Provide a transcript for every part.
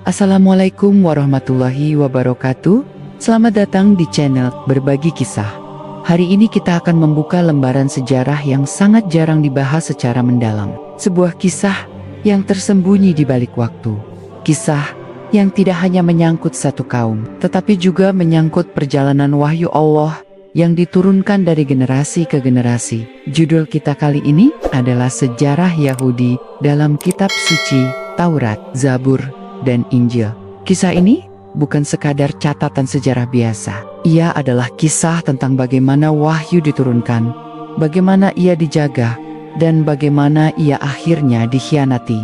Assalamualaikum warahmatullahi wabarakatuh. Selamat datang di channel Berbagi Kisah. Hari ini kita akan membuka lembaran sejarah yang sangat jarang dibahas secara mendalam. Sebuah kisah yang tersembunyi di balik waktu. Kisah yang tidak hanya menyangkut satu kaum, tetapi juga menyangkut perjalanan wahyu Allah yang diturunkan dari generasi ke generasi. Judul kita kali ini adalah Sejarah Yahudi dalam Kitab Suci, Taurat, Zabur, dan Injil. Kisah ini bukan sekadar catatan sejarah biasa. Ia adalah kisah tentang bagaimana wahyu diturunkan, bagaimana ia dijaga, dan bagaimana ia akhirnya dikhianati.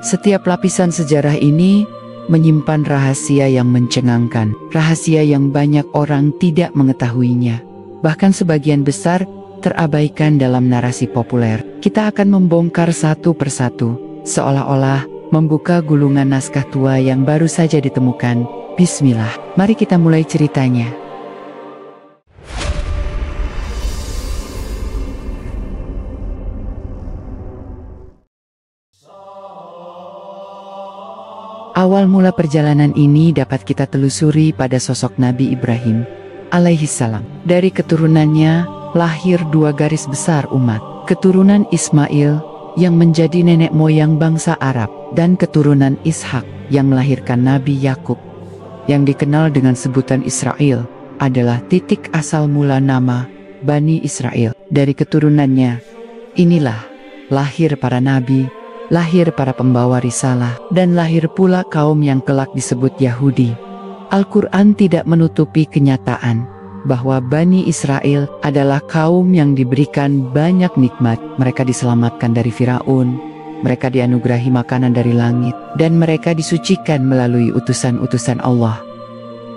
Setiap lapisan sejarah ini menyimpan rahasia yang mencengangkan, rahasia yang banyak orang tidak mengetahuinya. Bahkan sebagian besar terabaikan dalam narasi populer. Kita akan membongkar satu persatu, seolah-olah membuka gulungan naskah tua yang baru saja ditemukan. Bismillah, mari kita mulai ceritanya. Awal mula perjalanan ini dapat kita telusuri pada sosok Nabi Ibrahim alaihissalam. Dari keturunannya lahir dua garis besar umat, keturunan Ismail yang menjadi nenek moyang bangsa Arab, dan keturunan Ishak yang melahirkan Nabi Yakub, yang dikenal dengan sebutan Israel, adalah titik asal mula nama Bani Israel. Dari keturunannya inilah lahir para nabi, lahir para pembawa risalah, dan lahir pula kaum yang kelak disebut Yahudi. Al-Quran tidak menutupi kenyataan bahwa Bani Israel adalah kaum yang diberikan banyak nikmat. Mereka diselamatkan dari Firaun, mereka dianugerahi makanan dari langit, dan mereka disucikan melalui utusan-utusan Allah.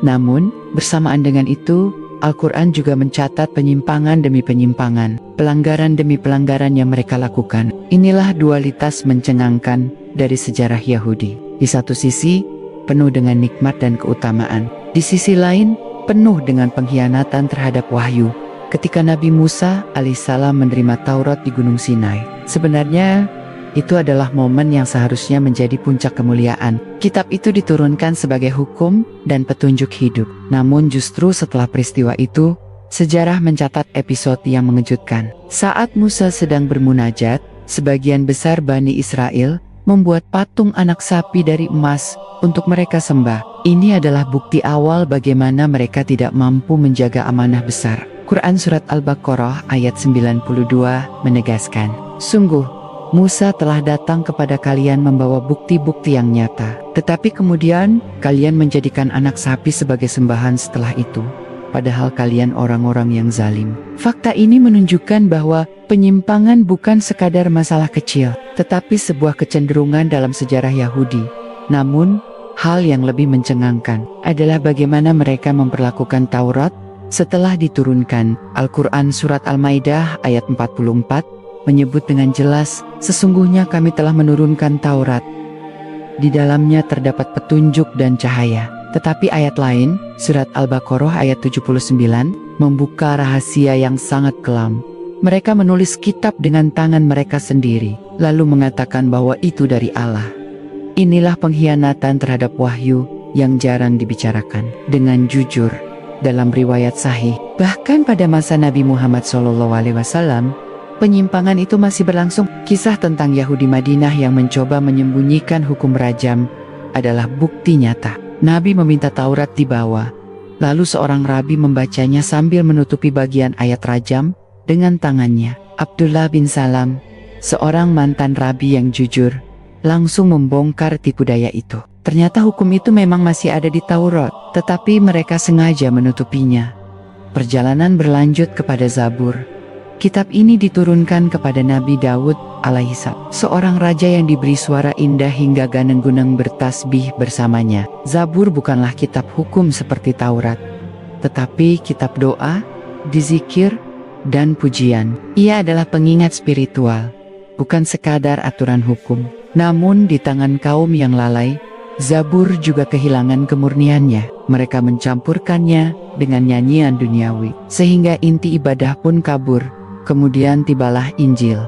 Namun, bersamaan dengan itu, Al-Quran juga mencatat penyimpangan demi penyimpangan, pelanggaran demi pelanggaran yang mereka lakukan. Inilah dualitas mencengangkan dari sejarah Yahudi. Di satu sisi, penuh dengan nikmat dan keutamaan. Di sisi lain, penuh dengan pengkhianatan terhadap wahyu. Ketika Nabi Musa alaihissalam menerima Taurat di Gunung Sinai, sebenarnya itu adalah momen yang seharusnya menjadi puncak kemuliaan. Kitab itu diturunkan sebagai hukum dan petunjuk hidup. Namun justru setelah peristiwa itu, sejarah mencatat episode yang mengejutkan. Saat Musa sedang bermunajat, sebagian besar Bani Israel membuat patung anak sapi dari emas untuk mereka sembah. Ini adalah bukti awal bagaimana mereka tidak mampu menjaga amanah besar. Quran Surat Al-Baqarah ayat 92 menegaskan, "Sungguh, Musa telah datang kepada kalian membawa bukti-bukti yang nyata. Tetapi kemudian kalian menjadikan anak sapi sebagai sembahan setelah itu. Padahal kalian orang-orang yang zalim." Fakta ini menunjukkan bahwa penyimpangan bukan sekadar masalah kecil, tetapi sebuah kecenderungan dalam sejarah Yahudi. Namun, hal yang lebih mencengangkan adalah bagaimana mereka memperlakukan Taurat setelah diturunkan. Al-Quran Surat Al-Maidah ayat 44 menyebut dengan jelas, "Sesungguhnya kami telah menurunkan Taurat. Di dalamnya terdapat petunjuk dan cahaya." Tetapi ayat lain, Surat Al-Baqarah ayat 79, membuka rahasia yang sangat kelam. Mereka menulis kitab dengan tangan mereka sendiri, lalu mengatakan bahwa itu dari Allah. Inilah pengkhianatan terhadap wahyu yang jarang dibicarakan dengan jujur dalam riwayat sahih. Bahkan pada masa Nabi Muhammad SAW, penyimpangan itu masih berlangsung. Kisah tentang Yahudi Madinah yang mencoba menyembunyikan hukum rajam adalah bukti nyata. Nabi meminta Taurat dibawa, lalu seorang rabi membacanya sambil menutupi bagian ayat rajam dengan tangannya. Abdullah bin Salam, seorang mantan rabi yang jujur, langsung membongkar tipu daya itu. Ternyata hukum itu memang masih ada di Taurat, tetapi mereka sengaja menutupinya. Perjalanan berlanjut kepada Zabur. Kitab ini diturunkan kepada Nabi Daud alaihissalam, seorang raja yang diberi suara indah hingga ganeng-guneng bertasbih bersamanya. Zabur bukanlah kitab hukum seperti Taurat, tetapi kitab doa, dizikir, dan pujian. Ia adalah pengingat spiritual, bukan sekadar aturan hukum. Namun di tangan kaum yang lalai, Zabur juga kehilangan kemurniannya. Mereka mencampurkannya dengan nyanyian duniawi, sehingga inti ibadah pun kabur. Kemudian tibalah Injil.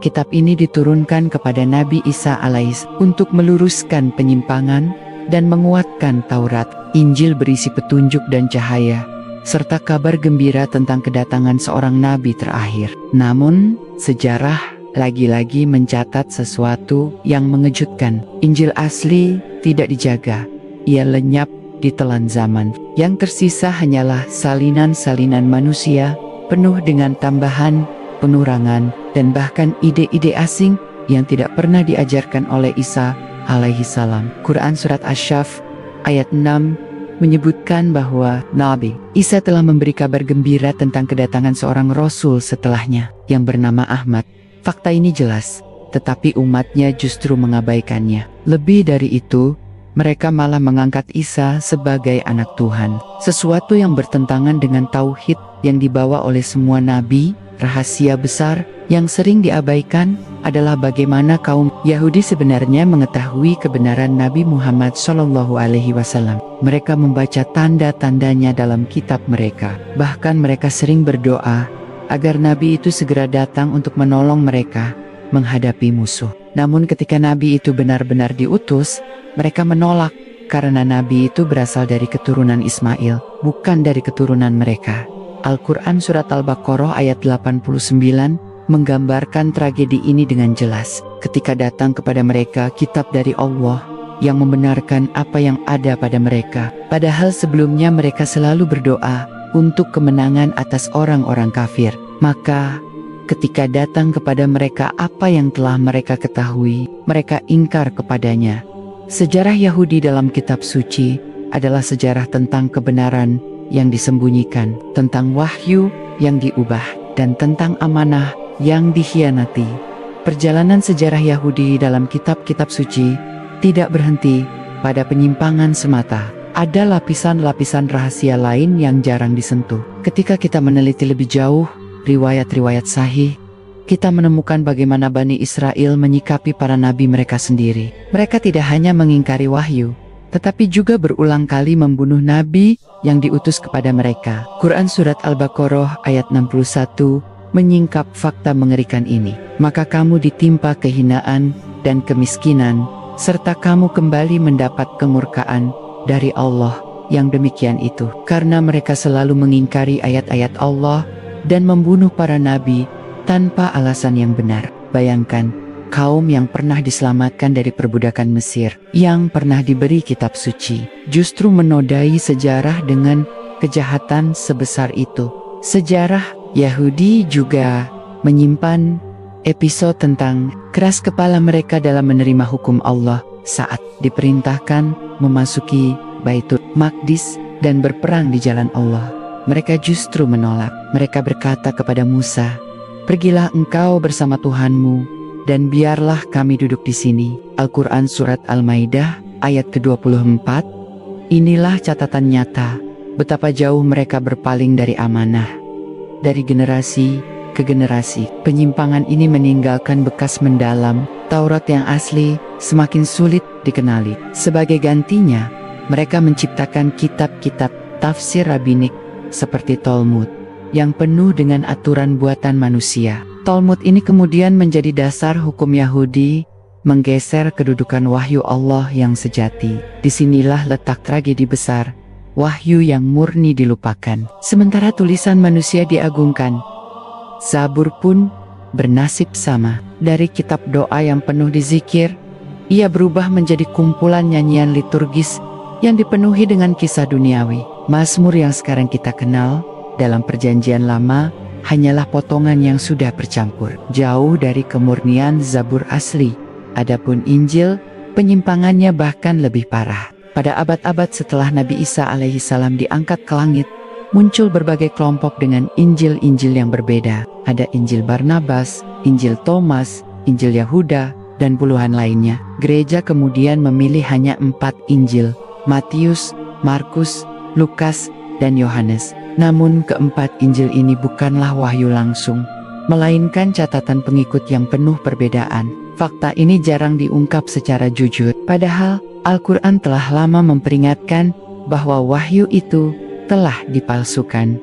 Kitab ini diturunkan kepada Nabi Isa alaihissalam untuk meluruskan penyimpangan dan menguatkan Taurat. Injil berisi petunjuk dan cahaya, serta kabar gembira tentang kedatangan seorang nabi terakhir. Namun, sejarah lagi-lagi mencatat sesuatu yang mengejutkan. Injil asli tidak dijaga. Ia lenyap ditelan zaman. Yang tersisa hanyalah salinan-salinan manusia, penuh dengan tambahan, penurangan, dan bahkan ide-ide asing yang tidak pernah diajarkan oleh Isa alaihi salam. Quran Surat Asy-Syaff ayat 6 menyebutkan bahwa Nabi Isa telah memberi kabar gembira tentang kedatangan seorang Rasul setelahnya yang bernama Ahmad. Fakta ini jelas, tetapi umatnya justru mengabaikannya. Lebih dari itu, mereka malah mengangkat Isa sebagai anak Tuhan. Sesuatu yang bertentangan dengan tauhid yang dibawa oleh semua nabi. Rahasia besar yang sering diabaikan adalah bagaimana kaum Yahudi sebenarnya mengetahui kebenaran Nabi Muhammad SAW. Mereka membaca tanda-tandanya dalam kitab mereka. Bahkan mereka sering berdoa agar Nabi itu segera datang untuk menolong mereka menghadapi musuh. Namun ketika Nabi itu benar-benar diutus, mereka menolak karena Nabi itu berasal dari keturunan Ismail, bukan dari keturunan mereka. Al-Quran Surat Al-Baqarah ayat 89 menggambarkan tragedi ini dengan jelas. Ketika datang kepada mereka kitab dari Allah yang membenarkan apa yang ada pada mereka, padahal sebelumnya mereka selalu berdoa untuk kemenangan atas orang-orang kafir. Maka ketika datang kepada mereka apa yang telah mereka ketahui, mereka ingkar kepadanya. Sejarah Yahudi dalam kitab suci adalah sejarah tentang kebenaran yang disembunyikan, tentang wahyu yang diubah, dan tentang amanah yang dikhianati. Perjalanan sejarah Yahudi dalam kitab-kitab suci tidak berhenti pada penyimpangan semata. Ada lapisan-lapisan rahasia lain yang jarang disentuh. Ketika kita meneliti lebih jauh riwayat-riwayat sahih, kita menemukan bagaimana Bani Israel menyikapi para nabi mereka sendiri. Mereka tidak hanya mengingkari wahyu, tetapi juga berulang kali membunuh nabi yang diutus kepada mereka. Quran Surat Al-Baqarah ayat 61 menyingkap fakta mengerikan ini. Maka kamu ditimpa kehinaan dan kemiskinan, serta kamu kembali mendapat kemurkaan dari Allah yang demikian itu. Karena mereka selalu mengingkari ayat-ayat Allah dan membunuh para nabi tanpa alasan yang benar. Bayangkan, kaum yang pernah diselamatkan dari perbudakan Mesir, yang pernah diberi kitab suci, justru menodai sejarah dengan kejahatan sebesar itu. Sejarah Yahudi juga menyimpan episode tentang keras kepala mereka dalam menerima hukum Allah saat diperintahkan memasuki Baitul Maqdis dan berperang di jalan Allah. Mereka justru menolak. Mereka berkata kepada Musa, "Pergilah engkau bersama Tuhanmu, dan biarlah kami duduk di sini." Al-Quran Surat Al-Maidah ayat ke-24. Inilah catatan nyata betapa jauh mereka berpaling dari amanah. Dari generasi ke generasi, penyimpangan ini meninggalkan bekas mendalam. Taurat yang asli semakin sulit dikenali. Sebagai gantinya, mereka menciptakan kitab-kitab tafsir rabbinik seperti Talmud yang penuh dengan aturan buatan manusia. Talmud ini kemudian menjadi dasar hukum Yahudi, menggeser kedudukan wahyu Allah yang sejati. Disinilah letak tragedi besar, wahyu yang murni dilupakan, sementara tulisan manusia diagungkan. Zabur pun bernasib sama. Dari kitab doa yang penuh dizikir, ia berubah menjadi kumpulan nyanyian liturgis yang dipenuhi dengan kisah duniawi. Mazmur yang sekarang kita kenal dalam Perjanjian Lama hanyalah potongan yang sudah bercampur, jauh dari kemurnian Zabur asli. Adapun Injil, penyimpangannya bahkan lebih parah. Pada abad-abad setelah Nabi Isa alaihi salam diangkat ke langit, muncul berbagai kelompok dengan Injil-Injil yang berbeda. Ada Injil Barnabas, Injil Thomas, Injil Yahuda, dan puluhan lainnya. Gereja kemudian memilih hanya 4 Injil: Matius, Markus, Lukas, dan Yohanes. Namun keempat Injil ini bukanlah wahyu langsung, melainkan catatan pengikut yang penuh perbedaan. Fakta ini jarang diungkap secara jujur, padahal Al-Quran telah lama memperingatkan bahwa wahyu itu telah dipalsukan.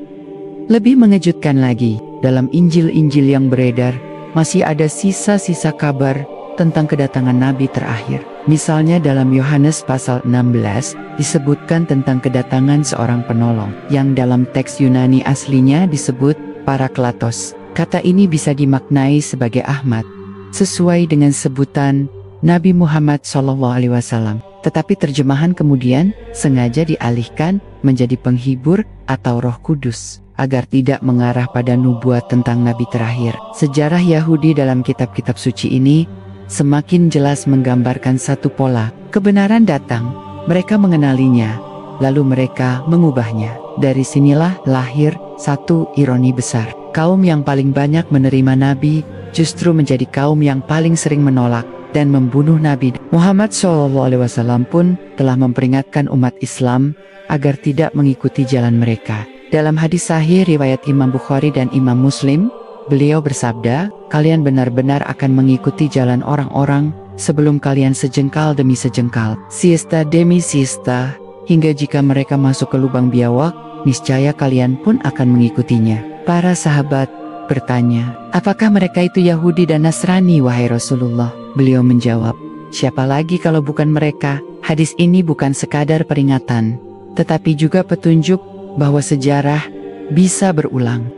Lebih mengejutkan lagi, dalam Injil-Injil yang beredar, masih ada sisa-sisa kabar tentang kedatangan Nabi terakhir. Misalnya dalam Yohanes pasal 16, disebutkan tentang kedatangan seorang penolong, yang dalam teks Yunani aslinya disebut Paraklatos. Kata ini bisa dimaknai sebagai Ahmad, sesuai dengan sebutan Nabi Muhammad SAW. Tetapi terjemahan kemudian sengaja dialihkan menjadi penghibur atau Roh Kudus, agar tidak mengarah pada nubuat tentang Nabi terakhir. Sejarah Yahudi dalam kitab-kitab suci ini semakin jelas menggambarkan satu pola. Kebenaran datang, mereka mengenalinya, lalu mereka mengubahnya. Dari sinilah lahir satu ironi besar. Kaum yang paling banyak menerima Nabi justru menjadi kaum yang paling sering menolak dan membunuh Nabi. Muhammad SAW pun telah memperingatkan umat Islam agar tidak mengikuti jalan mereka. Dalam hadis sahih riwayat Imam Bukhari dan Imam Muslim, beliau bersabda, "Kalian benar-benar akan mengikuti jalan orang-orang sebelum kalian sejengkal demi sejengkal, siesta demi siesta, hingga jika mereka masuk ke lubang biawak, niscaya kalian pun akan mengikutinya." Para sahabat bertanya, "Apakah mereka itu Yahudi dan Nasrani, wahai Rasulullah?" Beliau menjawab, "Siapa lagi kalau bukan mereka?" Hadis ini bukan sekadar peringatan, tetapi juga petunjuk bahwa sejarah bisa berulang.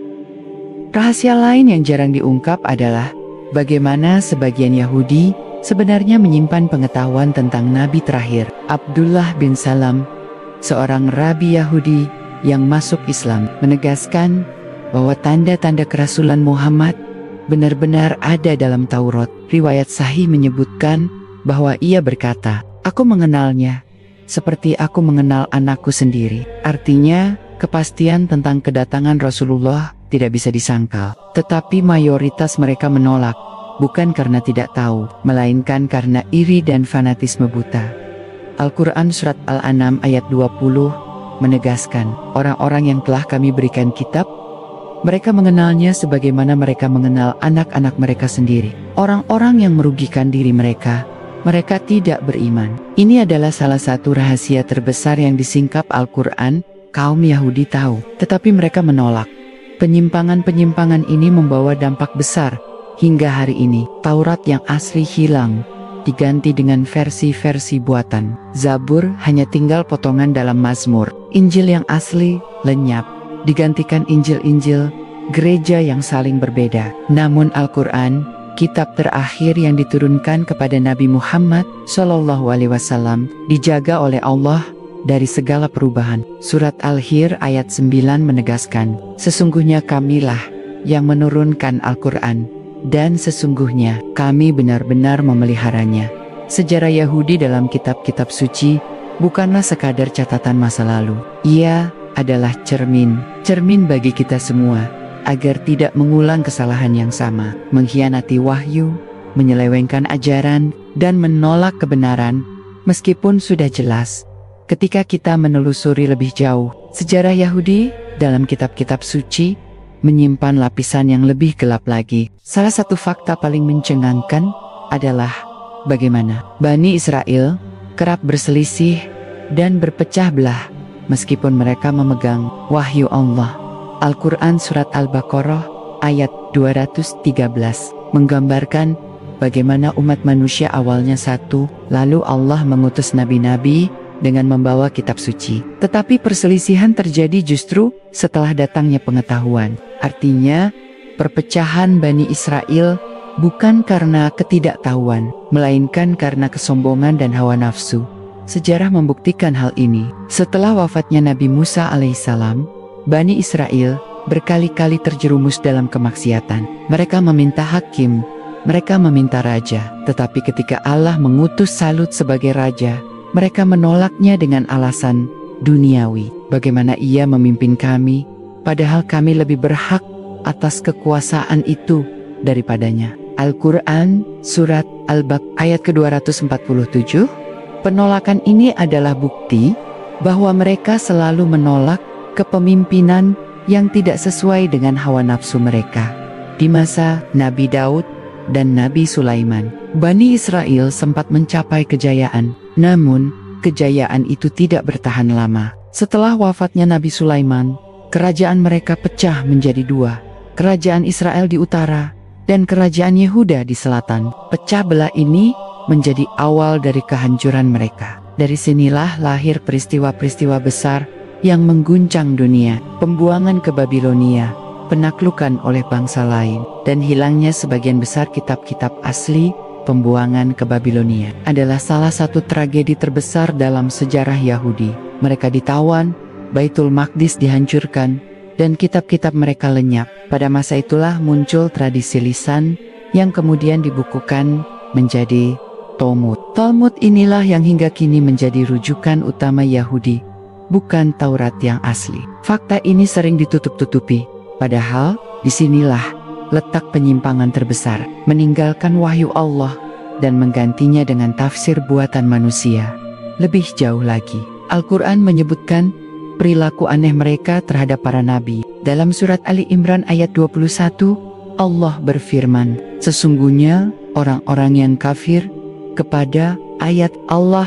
Rahasia lain yang jarang diungkap adalah bagaimana sebagian Yahudi sebenarnya menyimpan pengetahuan tentang Nabi terakhir. Abdullah bin Salam, seorang rabi Yahudi yang masuk Islam, menegaskan bahwa tanda-tanda kerasulan Muhammad benar-benar ada dalam Taurat. Riwayat sahih menyebutkan bahwa ia berkata, "Aku mengenalnya seperti aku mengenal anakku sendiri." Artinya, kepastian tentang kedatangan Rasulullah tidak bisa disangkal. Tetapi mayoritas mereka menolak, bukan karena tidak tahu, melainkan karena iri dan fanatisme buta. Al-Quran Surat Al-An'am ayat 20 menegaskan, "Orang-orang yang telah kami berikan kitab, mereka mengenalnya sebagaimana mereka mengenal anak-anak mereka sendiri. Orang-orang yang merugikan diri mereka, mereka tidak beriman." Ini adalah salah satu rahasia terbesar yang disingkap Al-Quran. Kaum Yahudi tahu, tetapi mereka menolak. Penyimpangan-penyimpangan ini membawa dampak besar. Hingga hari ini, Taurat yang asli hilang, diganti dengan versi-versi buatan. Zabur hanya tinggal potongan dalam Mazmur. Injil yang asli lenyap, digantikan Injil-Injil gereja yang saling berbeda. Namun Al-Quran, kitab terakhir yang diturunkan kepada Nabi Muhammad SAW, dijaga oleh Allah dari segala perubahan. Surat Al-Hir ayat 9 menegaskan, "Sesungguhnya kamilah yang menurunkan Al-Quran, dan sesungguhnya kami benar-benar memeliharanya." Sejarah Yahudi dalam kitab-kitab suci bukanlah sekadar catatan masa lalu. Ia adalah cermin bagi kita semua, agar tidak mengulang kesalahan yang sama, mengkhianati wahyu, menyelewengkan ajaran, dan menolak kebenaran, meskipun sudah jelas. Ketika kita menelusuri lebih jauh, sejarah Yahudi dalam kitab-kitab suci menyimpan lapisan yang lebih gelap lagi. Salah satu fakta paling mencengangkan adalah bagaimana Bani Israel kerap berselisih dan berpecah belah meskipun mereka memegang wahyu Allah. Al-Quran Surat Al-Baqarah ayat 213 menggambarkan bagaimana umat manusia awalnya satu, lalu Allah mengutus nabi-nabi dengan membawa kitab suci. Tetapi perselisihan terjadi justru setelah datangnya pengetahuan. Artinya, perpecahan Bani Israel bukan karena ketidaktahuan, melainkan karena kesombongan dan hawa nafsu. Sejarah membuktikan hal ini. Setelah wafatnya Nabi Musa alaihissalam, Bani Israel berkali-kali terjerumus dalam kemaksiatan. Mereka meminta hakim, mereka meminta raja. Tetapi ketika Allah mengutus Salut sebagai raja, mereka menolaknya dengan alasan duniawi. Bagaimana ia memimpin kami, padahal kami lebih berhak atas kekuasaan itu daripadanya. Al-Quran Surat Al-Baqarah ayat ke-247. Penolakan ini adalah bukti bahwa mereka selalu menolak kepemimpinan yang tidak sesuai dengan hawa nafsu mereka. Di masa Nabi Daud dan Nabi Sulaiman, Bani Israel sempat mencapai kejayaan. Namun, kejayaan itu tidak bertahan lama. Setelah wafatnya Nabi Sulaiman, kerajaan mereka pecah menjadi dua. Kerajaan Israel di utara dan kerajaan Yehuda di selatan. Pecah belah ini menjadi awal dari kehancuran mereka. Dari sinilah lahir peristiwa-peristiwa besar yang mengguncang dunia, pembuangan ke Babilonia, penaklukan oleh bangsa lain, dan hilangnya sebagian besar kitab-kitab asli. Pembuangan ke Babilonia adalah salah satu tragedi terbesar dalam sejarah Yahudi. Mereka ditawan, Baitul Maqdis dihancurkan, dan kitab-kitab mereka lenyap. Pada masa itulah muncul tradisi lisan yang kemudian dibukukan menjadi Talmud. Talmud inilah yang hingga kini menjadi rujukan utama Yahudi, bukan Taurat yang asli. Fakta ini sering ditutup-tutupi, padahal disinilah letak penyimpangan terbesar, meninggalkan wahyu Allah dan menggantinya dengan tafsir buatan manusia. Lebih jauh lagi, Al-Quran menyebutkan perilaku aneh mereka terhadap para nabi. Dalam surat Ali Imran ayat 21, Allah berfirman, sesungguhnya orang-orang yang kafir kepada ayat Allah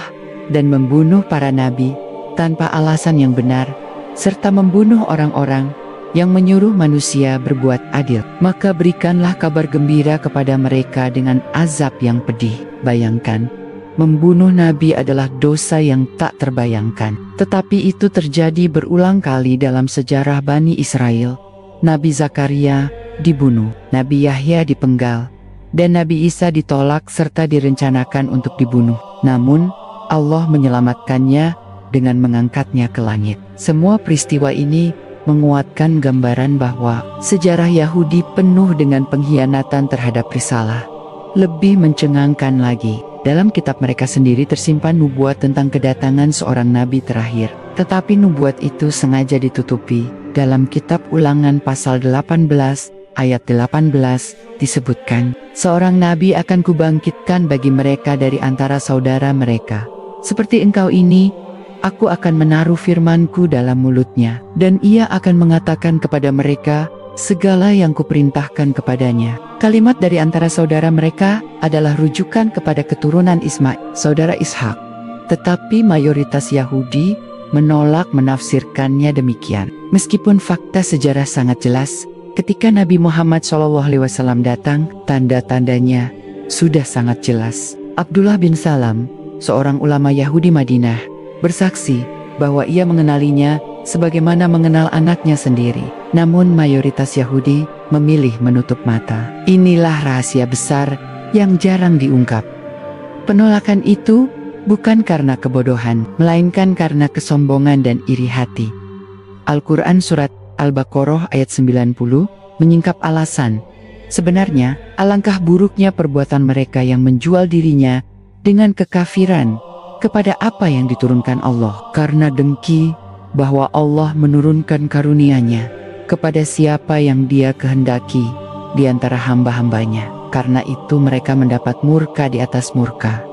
dan membunuh para nabi tanpa alasan yang benar, serta membunuh orang-orang yang menyuruh manusia berbuat adil, maka berikanlah kabar gembira kepada mereka dengan azab yang pedih. Bayangkan, membunuh nabi adalah dosa yang tak terbayangkan. Tetapi itu terjadi berulang kali dalam sejarah Bani Israel. Nabi Zakaria dibunuh, Nabi Yahya dipenggal, dan Nabi Isa ditolak serta direncanakan untuk dibunuh. Namun, Allah menyelamatkannya dengan mengangkatnya ke langit. Semua peristiwa ini menguatkan gambaran bahwa sejarah Yahudi penuh dengan pengkhianatan terhadap risalah. Lebih mencengangkan lagi, dalam kitab mereka sendiri tersimpan nubuat tentang kedatangan seorang nabi terakhir. Tetapi nubuat itu sengaja ditutupi. Dalam kitab Ulangan pasal 18 ayat 18 disebutkan, seorang nabi akan kubangkitkan bagi mereka dari antara saudara mereka. Seperti engkau ini, aku akan menaruh firmanku dalam mulutnya, dan ia akan mengatakan kepada mereka segala yang kuperintahkan kepadanya. Kalimat dari antara saudara mereka adalah rujukan kepada keturunan Ismail, saudara Ishak. Tetapi mayoritas Yahudi menolak menafsirkannya demikian. Meskipun fakta sejarah sangat jelas, ketika Nabi Muhammad SAW datang, tanda-tandanya sudah sangat jelas. Abdullah bin Salam, seorang ulama Yahudi Madinah, bersaksi bahwa ia mengenalinya sebagaimana mengenal anaknya sendiri. Namun mayoritas Yahudi memilih menutup mata. Inilah rahasia besar yang jarang diungkap. Penolakan itu bukan karena kebodohan, melainkan karena kesombongan dan iri hati. Al-Quran surat Al-Baqarah ayat 90 menyingkap alasan. Sebenarnya, alangkah buruknya perbuatan mereka yang menjual dirinya dengan kekafiran kepada apa yang diturunkan Allah, karena dengki bahwa Allah menurunkan karunia-Nya kepada siapa yang Dia kehendaki di antara hamba-hambanya. Karena itu mereka mendapat murka di atas murka.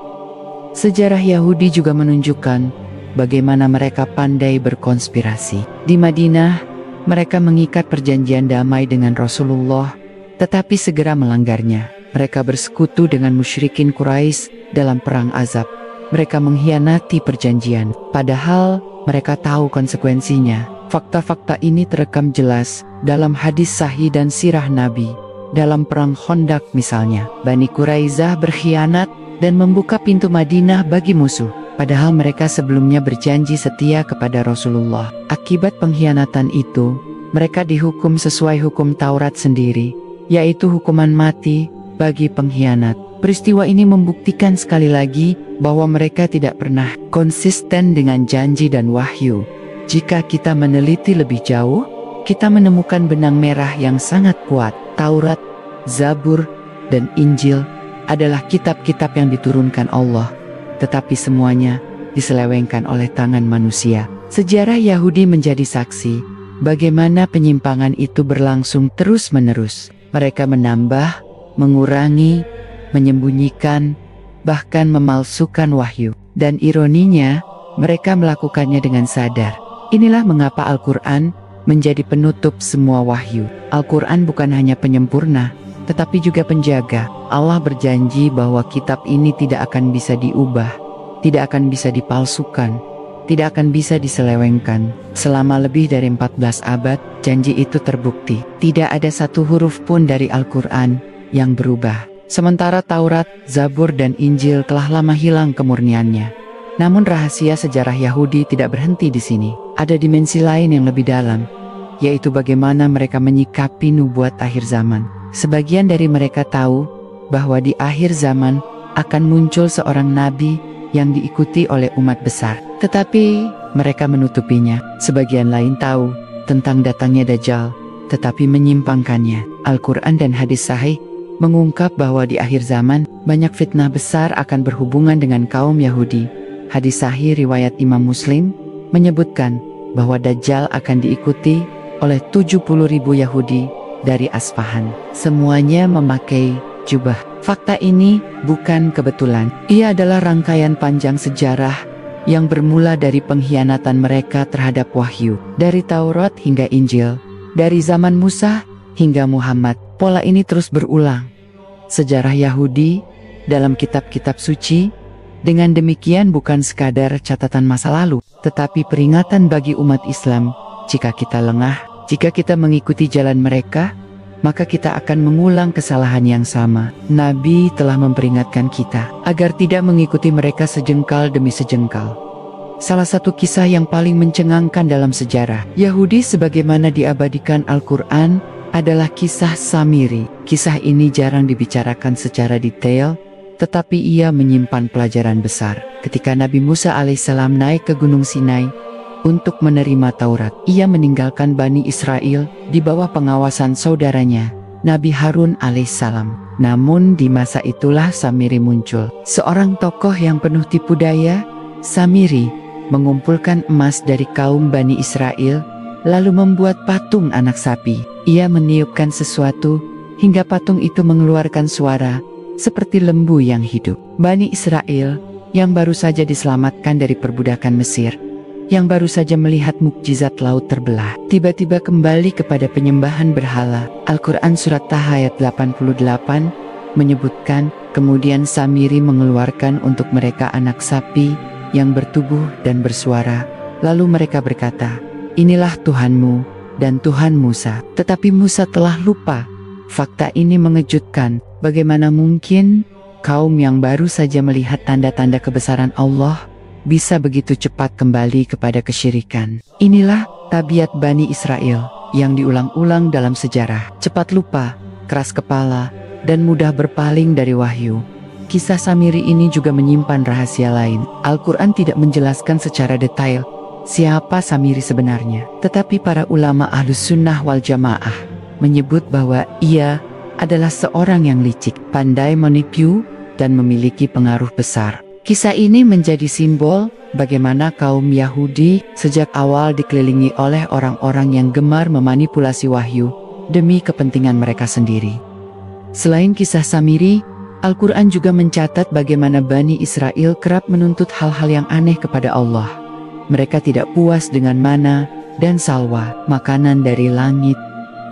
Sejarah Yahudi juga menunjukkan bagaimana mereka pandai berkonspirasi. Di Madinah, mereka mengikat perjanjian damai dengan Rasulullah, tetapi segera melanggarnya. Mereka bersekutu dengan musyrikin Quraisy dalam perang Azab. Mereka mengkhianati perjanjian, padahal mereka tahu konsekuensinya. Fakta-fakta ini terekam jelas dalam hadis sahih dan sirah Nabi. Dalam perang Khandaq misalnya, Bani Quraisyah berkhianat dan membuka pintu Madinah bagi musuh, padahal mereka sebelumnya berjanji setia kepada Rasulullah. Akibat pengkhianatan itu, mereka dihukum sesuai hukum Taurat sendiri, yaitu hukuman mati bagi pengkhianat. Peristiwa ini membuktikan sekali lagi bahwa mereka tidak pernah konsisten dengan janji dan wahyu. Jika kita meneliti lebih jauh, kita menemukan benang merah yang sangat kuat. Taurat, Zabur, dan Injil adalah kitab-kitab yang diturunkan Allah, tetapi semuanya diselewengkan oleh tangan manusia. Sejarah Yahudi menjadi saksi bagaimana penyimpangan itu berlangsung terus-menerus. Mereka menambah, mengurangi, menyembunyikan, bahkan memalsukan wahyu. Dan ironinya, mereka melakukannya dengan sadar. Inilah mengapa Al-Quran menjadi penutup semua wahyu. Al-Quran bukan hanya penyempurna, tetapi juga penjaga. Allah berjanji bahwa kitab ini tidak akan bisa diubah, tidak akan bisa dipalsukan, tidak akan bisa diselewengkan. Selama lebih dari 14 abad, janji itu terbukti. Tidak ada satu huruf pun dari Al-Quran yang berubah. Sementara Taurat, Zabur, dan Injil telah lama hilang kemurniannya. Namun rahasia sejarah Yahudi tidak berhenti di sini. Ada dimensi lain yang lebih dalam, yaitu bagaimana mereka menyikapi nubuat akhir zaman. Sebagian dari mereka tahu bahwa di akhir zaman akan muncul seorang nabi yang diikuti oleh umat besar. Tetapi mereka menutupinya. Sebagian lain tahu tentang datangnya Dajjal, tetapi menyimpangkannya. Al-Quran dan hadis sahih mengungkap bahwa di akhir zaman banyak fitnah besar akan berhubungan dengan kaum Yahudi. Hadis sahih riwayat Imam Muslim menyebutkan bahwa Dajjal akan diikuti oleh 70.000 Yahudi dari Asfahan. Semuanya memakai jubah. Fakta ini bukan kebetulan. Ia adalah rangkaian panjang sejarah yang bermula dari pengkhianatan mereka terhadap wahyu. Dari Taurat hingga Injil, dari zaman Musa hingga Muhammad, pola ini terus berulang. Sejarah Yahudi dalam kitab-kitab suci, dengan demikian bukan sekadar catatan masa lalu, tetapi peringatan bagi umat Islam. Jika kita lengah, jika kita mengikuti jalan mereka, maka kita akan mengulang kesalahan yang sama. Nabi telah memperingatkan kita agar tidak mengikuti mereka sejengkal demi sejengkal. Salah satu kisah yang paling mencengangkan dalam sejarah Yahudi sebagaimana diabadikan Al-Quran adalah kisah Samiri. Kisah ini jarang dibicarakan secara detail, tetapi ia menyimpan pelajaran besar. Ketika Nabi Musa alaihissalam naik ke Gunung Sinai untuk menerima Taurat, ia meninggalkan Bani Israel di bawah pengawasan saudaranya, Nabi Harun alaihissalam. Namun di masa itulah Samiri muncul. Seorang tokoh yang penuh tipu daya. Samiri mengumpulkan emas dari kaum Bani Israel, lalu membuat patung anak sapi. Ia meniupkan sesuatu hingga patung itu mengeluarkan suara seperti lembu yang hidup. Bani Israel yang baru saja diselamatkan dari perbudakan Mesir, yang baru saja melihat mukjizat laut terbelah, tiba-tiba kembali kepada penyembahan berhala. Al-Quran Surat Taha ayat 88 menyebutkan, kemudian Samiri mengeluarkan untuk mereka anak sapi yang bertubuh dan bersuara. Lalu mereka berkata, inilah Tuhanmu dan Tuhan Musa. Tetapi Musa telah lupa. Fakta ini mengejutkan. Bagaimana mungkin kaum yang baru saja melihat tanda-tanda kebesaran Allah bisa begitu cepat kembali kepada kesyirikan? Inilah tabiat Bani Israel yang diulang-ulang dalam sejarah. Cepat lupa, keras kepala, dan mudah berpaling dari wahyu. Kisah Samiri ini juga menyimpan rahasia lain. Al-Quran tidak menjelaskan secara detail siapa Samiri sebenarnya. Tetapi para ulama Ahlus Sunnah wal Jamaah menyebut bahwa ia adalah seorang yang licik, pandai menipu, dan memiliki pengaruh besar. Kisah ini menjadi simbol bagaimana kaum Yahudi sejak awal dikelilingi oleh orang-orang yang gemar memanipulasi wahyu demi kepentingan mereka sendiri. Selain kisah Samiri, Al-Quran juga mencatat bagaimana Bani Israel kerap menuntut hal-hal yang aneh kepada Allah. Mereka tidak puas dengan mana dan salwa, makanan dari langit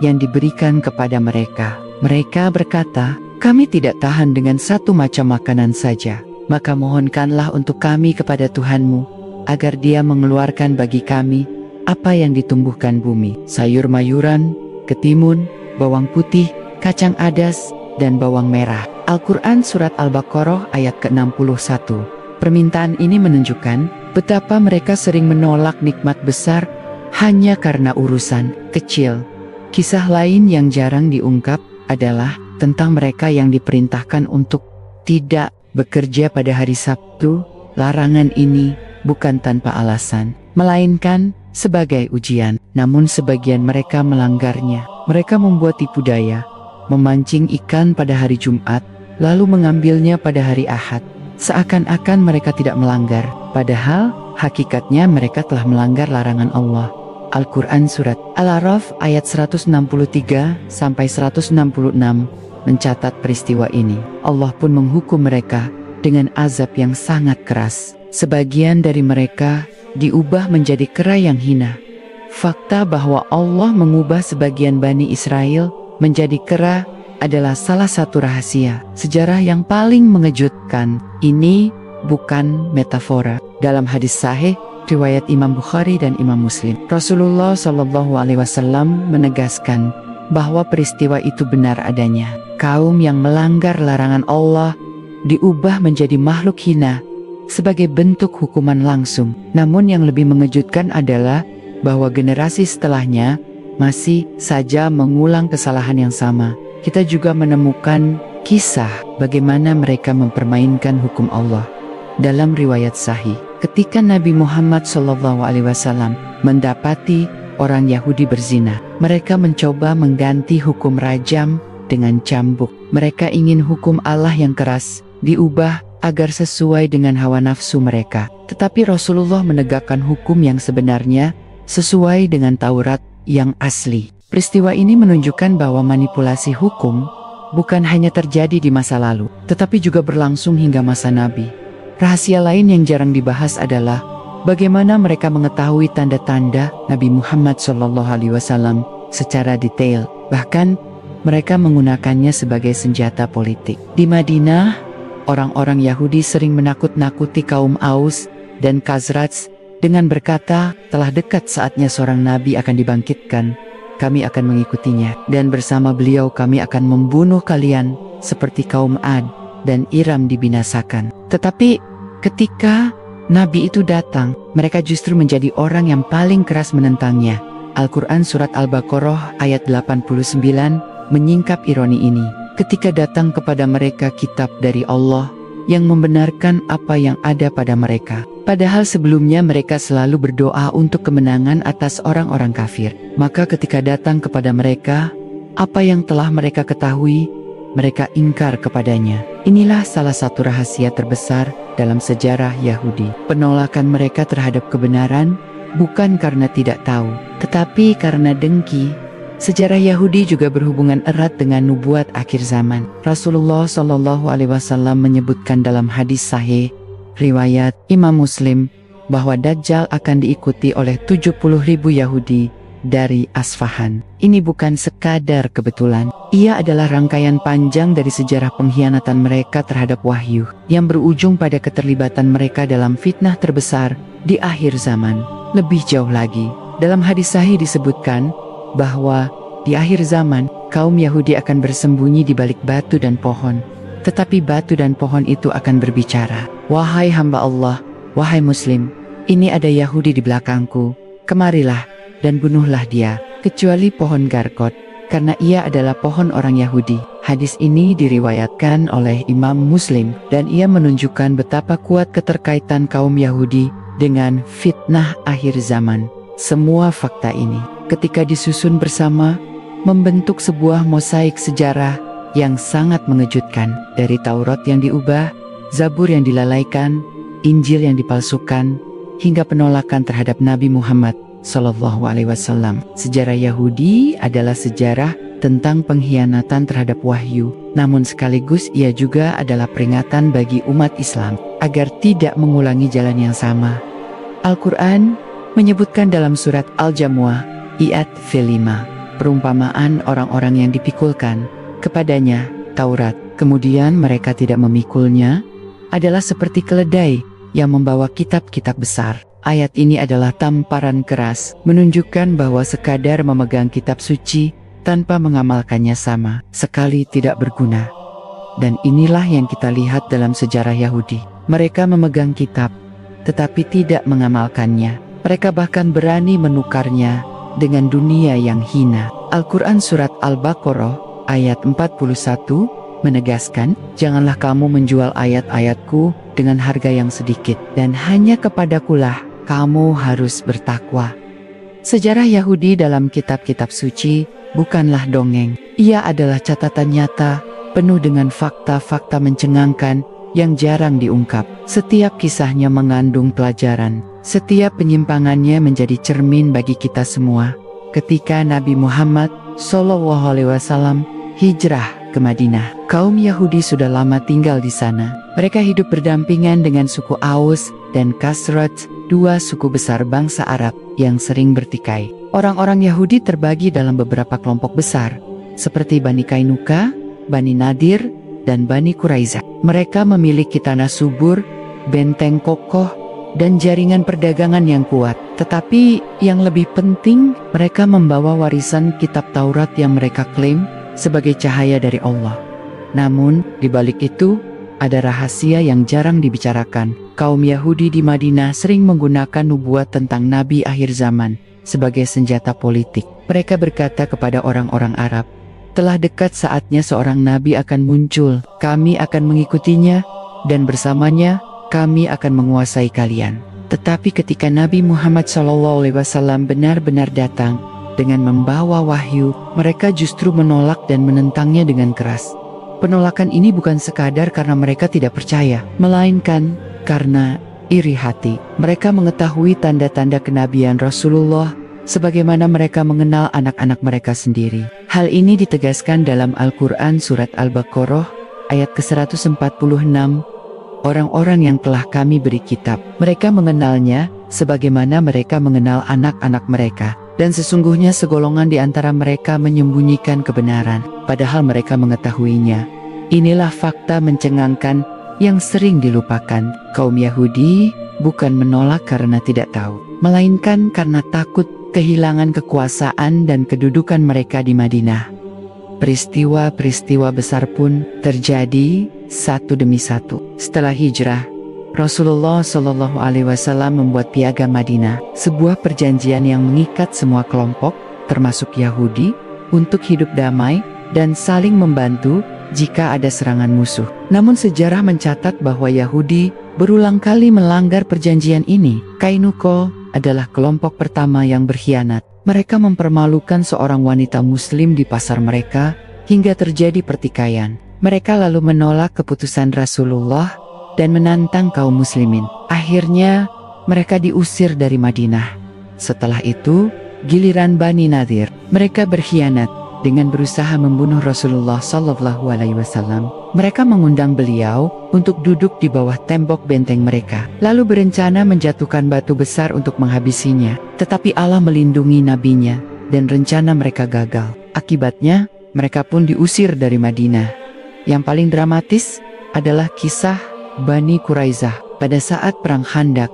yang diberikan kepada mereka. Mereka berkata, kami tidak tahan dengan satu macam makanan saja. Maka mohonkanlah untuk kami kepada Tuhanmu, agar Dia mengeluarkan bagi kami apa yang ditumbuhkan bumi, sayur-mayuran, ketimun, bawang putih, kacang adas, dan bawang merah. Al-Quran Surat Al-Baqarah ayat ke-61. Permintaan ini menunjukkan betapa mereka sering menolak nikmat besar hanya karena urusan kecil. Kisah lain yang jarang diungkap adalah tentang mereka yang diperintahkan untuk tidak bekerja pada hari Sabtu. Larangan ini bukan tanpa alasan, melainkan sebagai ujian. Namun sebagian mereka melanggarnya. Mereka membuat tipu daya, memancing ikan pada hari Jumat, lalu mengambilnya pada hari Ahad, seakan-akan mereka tidak melanggar, padahal hakikatnya mereka telah melanggar larangan Allah. Al-Quran Surat Al-A'raf ayat 163-166 mencatat peristiwa ini. Allah pun menghukum mereka dengan azab yang sangat keras. Sebagian dari mereka diubah menjadi kera yang hina. Fakta bahwa Allah mengubah sebagian Bani Israel menjadi kera adalah salah satu rahasia sejarah yang paling mengejutkan. Ini bukan metafora. Dalam hadis sahih riwayat Imam Bukhari dan Imam Muslim, Rasulullah SAW menegaskan bahwa peristiwa itu benar adanya. Kaum yang melanggar larangan Allah diubah menjadi makhluk hina sebagai bentuk hukuman langsung. Namun yang lebih mengejutkan adalah bahwa generasi setelahnya masih saja mengulang kesalahan yang sama. Kita juga menemukan kisah bagaimana mereka mempermainkan hukum Allah. Dalam riwayat sahih, ketika Nabi Muhammad SAW mendapati orang Yahudi berzina, mereka mencoba mengganti hukum rajam dengan cambuk. Mereka ingin hukum Allah yang keras diubah agar sesuai dengan hawa nafsu mereka. Tetapi Rasulullah menegakkan hukum yang sebenarnya sesuai dengan Taurat yang asli. Peristiwa ini menunjukkan bahwa manipulasi hukum bukan hanya terjadi di masa lalu, tetapi juga berlangsung hingga masa Nabi. Rahasia lain yang jarang dibahas adalah bagaimana mereka mengetahui tanda-tanda Nabi Muhammad SAW secara detail. Bahkan mereka menggunakannya sebagai senjata politik. Di Madinah, orang-orang Yahudi sering menakut-nakuti kaum Aus dan Khazraj dengan berkata, telah dekat saatnya seorang nabi akan dibangkitkan. Kami akan mengikutinya, dan bersama beliau kami akan membunuh kalian seperti kaum Ad dan Iram dibinasakan. Tetapi ketika nabi itu datang, mereka justru menjadi orang yang paling keras menentangnya. Al-Quran Surat Al-Baqarah ayat 89 menyingkap ironi ini. Ketika datang kepada mereka kitab dari Allah yang membenarkan apa yang ada pada mereka, padahal sebelumnya mereka selalu berdoa untuk kemenangan atas orang-orang kafir. Maka ketika datang kepada mereka apa yang telah mereka ketahui, mereka ingkar kepadanya. Inilah salah satu rahasia terbesar dalam sejarah Yahudi. Penolakan mereka terhadap kebenaran bukan karena tidak tahu, tetapi karena dengki. Sejarah Yahudi juga berhubungan erat dengan nubuat akhir zaman. Rasulullah SAW menyebutkan dalam hadis sahih riwayat Imam Muslim bahwa Dajjal akan diikuti oleh 70.000 Yahudi dari Asfahan. Ini bukan sekadar kebetulan. Ia adalah rangkaian panjang dari sejarah pengkhianatan mereka terhadap wahyu yang berujung pada keterlibatan mereka dalam fitnah terbesar di akhir zaman. Lebih jauh lagi, dalam hadis sahih disebutkan bahwa di akhir zaman, kaum Yahudi akan bersembunyi di balik batu dan pohon. Tetapi batu dan pohon itu akan berbicara, "Wahai hamba Allah, wahai Muslim, ini ada Yahudi di belakangku. Kemarilah dan bunuhlah dia, kecuali pohon Garkot, karena ia adalah pohon orang Yahudi." Hadis ini diriwayatkan oleh Imam Muslim, dan ia menunjukkan betapa kuat keterkaitan kaum Yahudi dengan fitnah akhir zaman. Semua fakta ini, ketika disusun bersama, membentuk sebuah mosaik sejarah yang sangat mengejutkan. Dari Taurat yang diubah, Zabur yang dilalaikan, Injil yang dipalsukan, hingga penolakan terhadap Nabi Muhammad SAW. Sejarah Yahudi adalah sejarah tentang pengkhianatan terhadap wahyu, namun sekaligus ia juga adalah peringatan bagi umat Islam agar tidak mengulangi jalan yang sama. Al-Quran menyebutkan dalam surat Al-Jamuah ayat 5, perumpamaan orang-orang yang dipikulkan kepadanya Taurat, kemudian mereka tidak memikulnya, adalah seperti keledai yang membawa kitab-kitab besar. Ayat ini adalah tamparan keras, menunjukkan bahwa sekadar memegang kitab suci tanpa mengamalkannya sama sekali tidak berguna. Dan inilah yang kita lihat dalam sejarah Yahudi. Mereka memegang kitab, tetapi tidak mengamalkannya. Mereka bahkan berani menukarnya dengan dunia yang hina. Al-Quran Surat Al-Baqarah ayat 41 menegaskan, "Janganlah kamu menjual ayat-ayatku dengan harga yang sedikit, dan hanya kepadakulah kamu harus bertakwa." Sejarah Yahudi dalam kitab-kitab suci bukanlah dongeng. Ia adalah catatan nyata, penuh dengan fakta-fakta mencengangkan yang jarang diungkap. Setiap kisahnya mengandung pelajaran. Setiap penyimpangannya menjadi cermin bagi kita semua. Ketika Nabi Muhammad SAW hijrah ke Madinah, kaum Yahudi sudah lama tinggal di sana. Mereka hidup berdampingan dengan suku Aus dan Khazraj, dua suku besar bangsa Arab yang sering bertikai. Orang-orang Yahudi terbagi dalam beberapa kelompok besar, seperti Bani Kainuka, Bani Nadir, dan Bani Quraizah. Mereka memiliki tanah subur, benteng kokoh, dan jaringan perdagangan yang kuat. Tetapi yang lebih penting, mereka membawa warisan kitab Taurat yang mereka klaim sebagai cahaya dari Allah. Namun, di balik itu, ada rahasia yang jarang dibicarakan. Kaum Yahudi di Madinah sering menggunakan nubuat tentang Nabi akhir zaman sebagai senjata politik. Mereka berkata kepada orang-orang Arab, "Telah dekat saatnya seorang Nabi akan muncul. Kami akan mengikutinya, dan bersamanya, kami akan menguasai kalian." Tetapi ketika Nabi Muhammad SAW benar-benar datang dengan membawa wahyu, mereka justru menolak dan menentangnya dengan keras. Penolakan ini bukan sekadar karena mereka tidak percaya, melainkan karena iri hati. Mereka mengetahui tanda-tanda kenabian Rasulullah sebagaimana mereka mengenal anak-anak mereka sendiri. Hal ini ditegaskan dalam Al-Quran Surat Al-Baqarah ayat ke-146. Orang-orang yang telah kami beri kitab, mereka mengenalnya sebagaimana mereka mengenal anak-anak mereka. Dan sesungguhnya segolongan di antara mereka menyembunyikan kebenaran, padahal mereka mengetahuinya. Inilah fakta mencengangkan yang sering dilupakan. Kaum Yahudi bukan menolak karena tidak tahu, melainkan karena takut kehilangan kekuasaan dan kedudukan mereka di Madinah. Peristiwa-peristiwa besar pun terjadi satu demi satu. Setelah hijrah, Rasulullah SAW membuat Piagam Madinah, sebuah perjanjian yang mengikat semua kelompok, termasuk Yahudi, untuk hidup damai dan saling membantu jika ada serangan musuh. Namun sejarah mencatat bahwa Yahudi berulang kali melanggar perjanjian ini. Kainuko adalah kelompok pertama yang berkhianat. Mereka mempermalukan seorang wanita muslim di pasar mereka hingga terjadi pertikaian. Mereka lalu menolak keputusan Rasulullah dan menantang kaum muslimin. Akhirnya, mereka diusir dari Madinah. Setelah itu, giliran Bani Nadir. Mereka berkhianat dengan berusaha membunuh Rasulullah SAW. Mereka mengundang beliau untuk duduk di bawah tembok benteng mereka, lalu berencana menjatuhkan batu besar untuk menghabisinya. Tetapi Allah melindungi nabinya, dan rencana mereka gagal. Akibatnya, mereka pun diusir dari Madinah. Yang paling dramatis adalah kisah Bani Quraizah pada saat Perang Khandaq,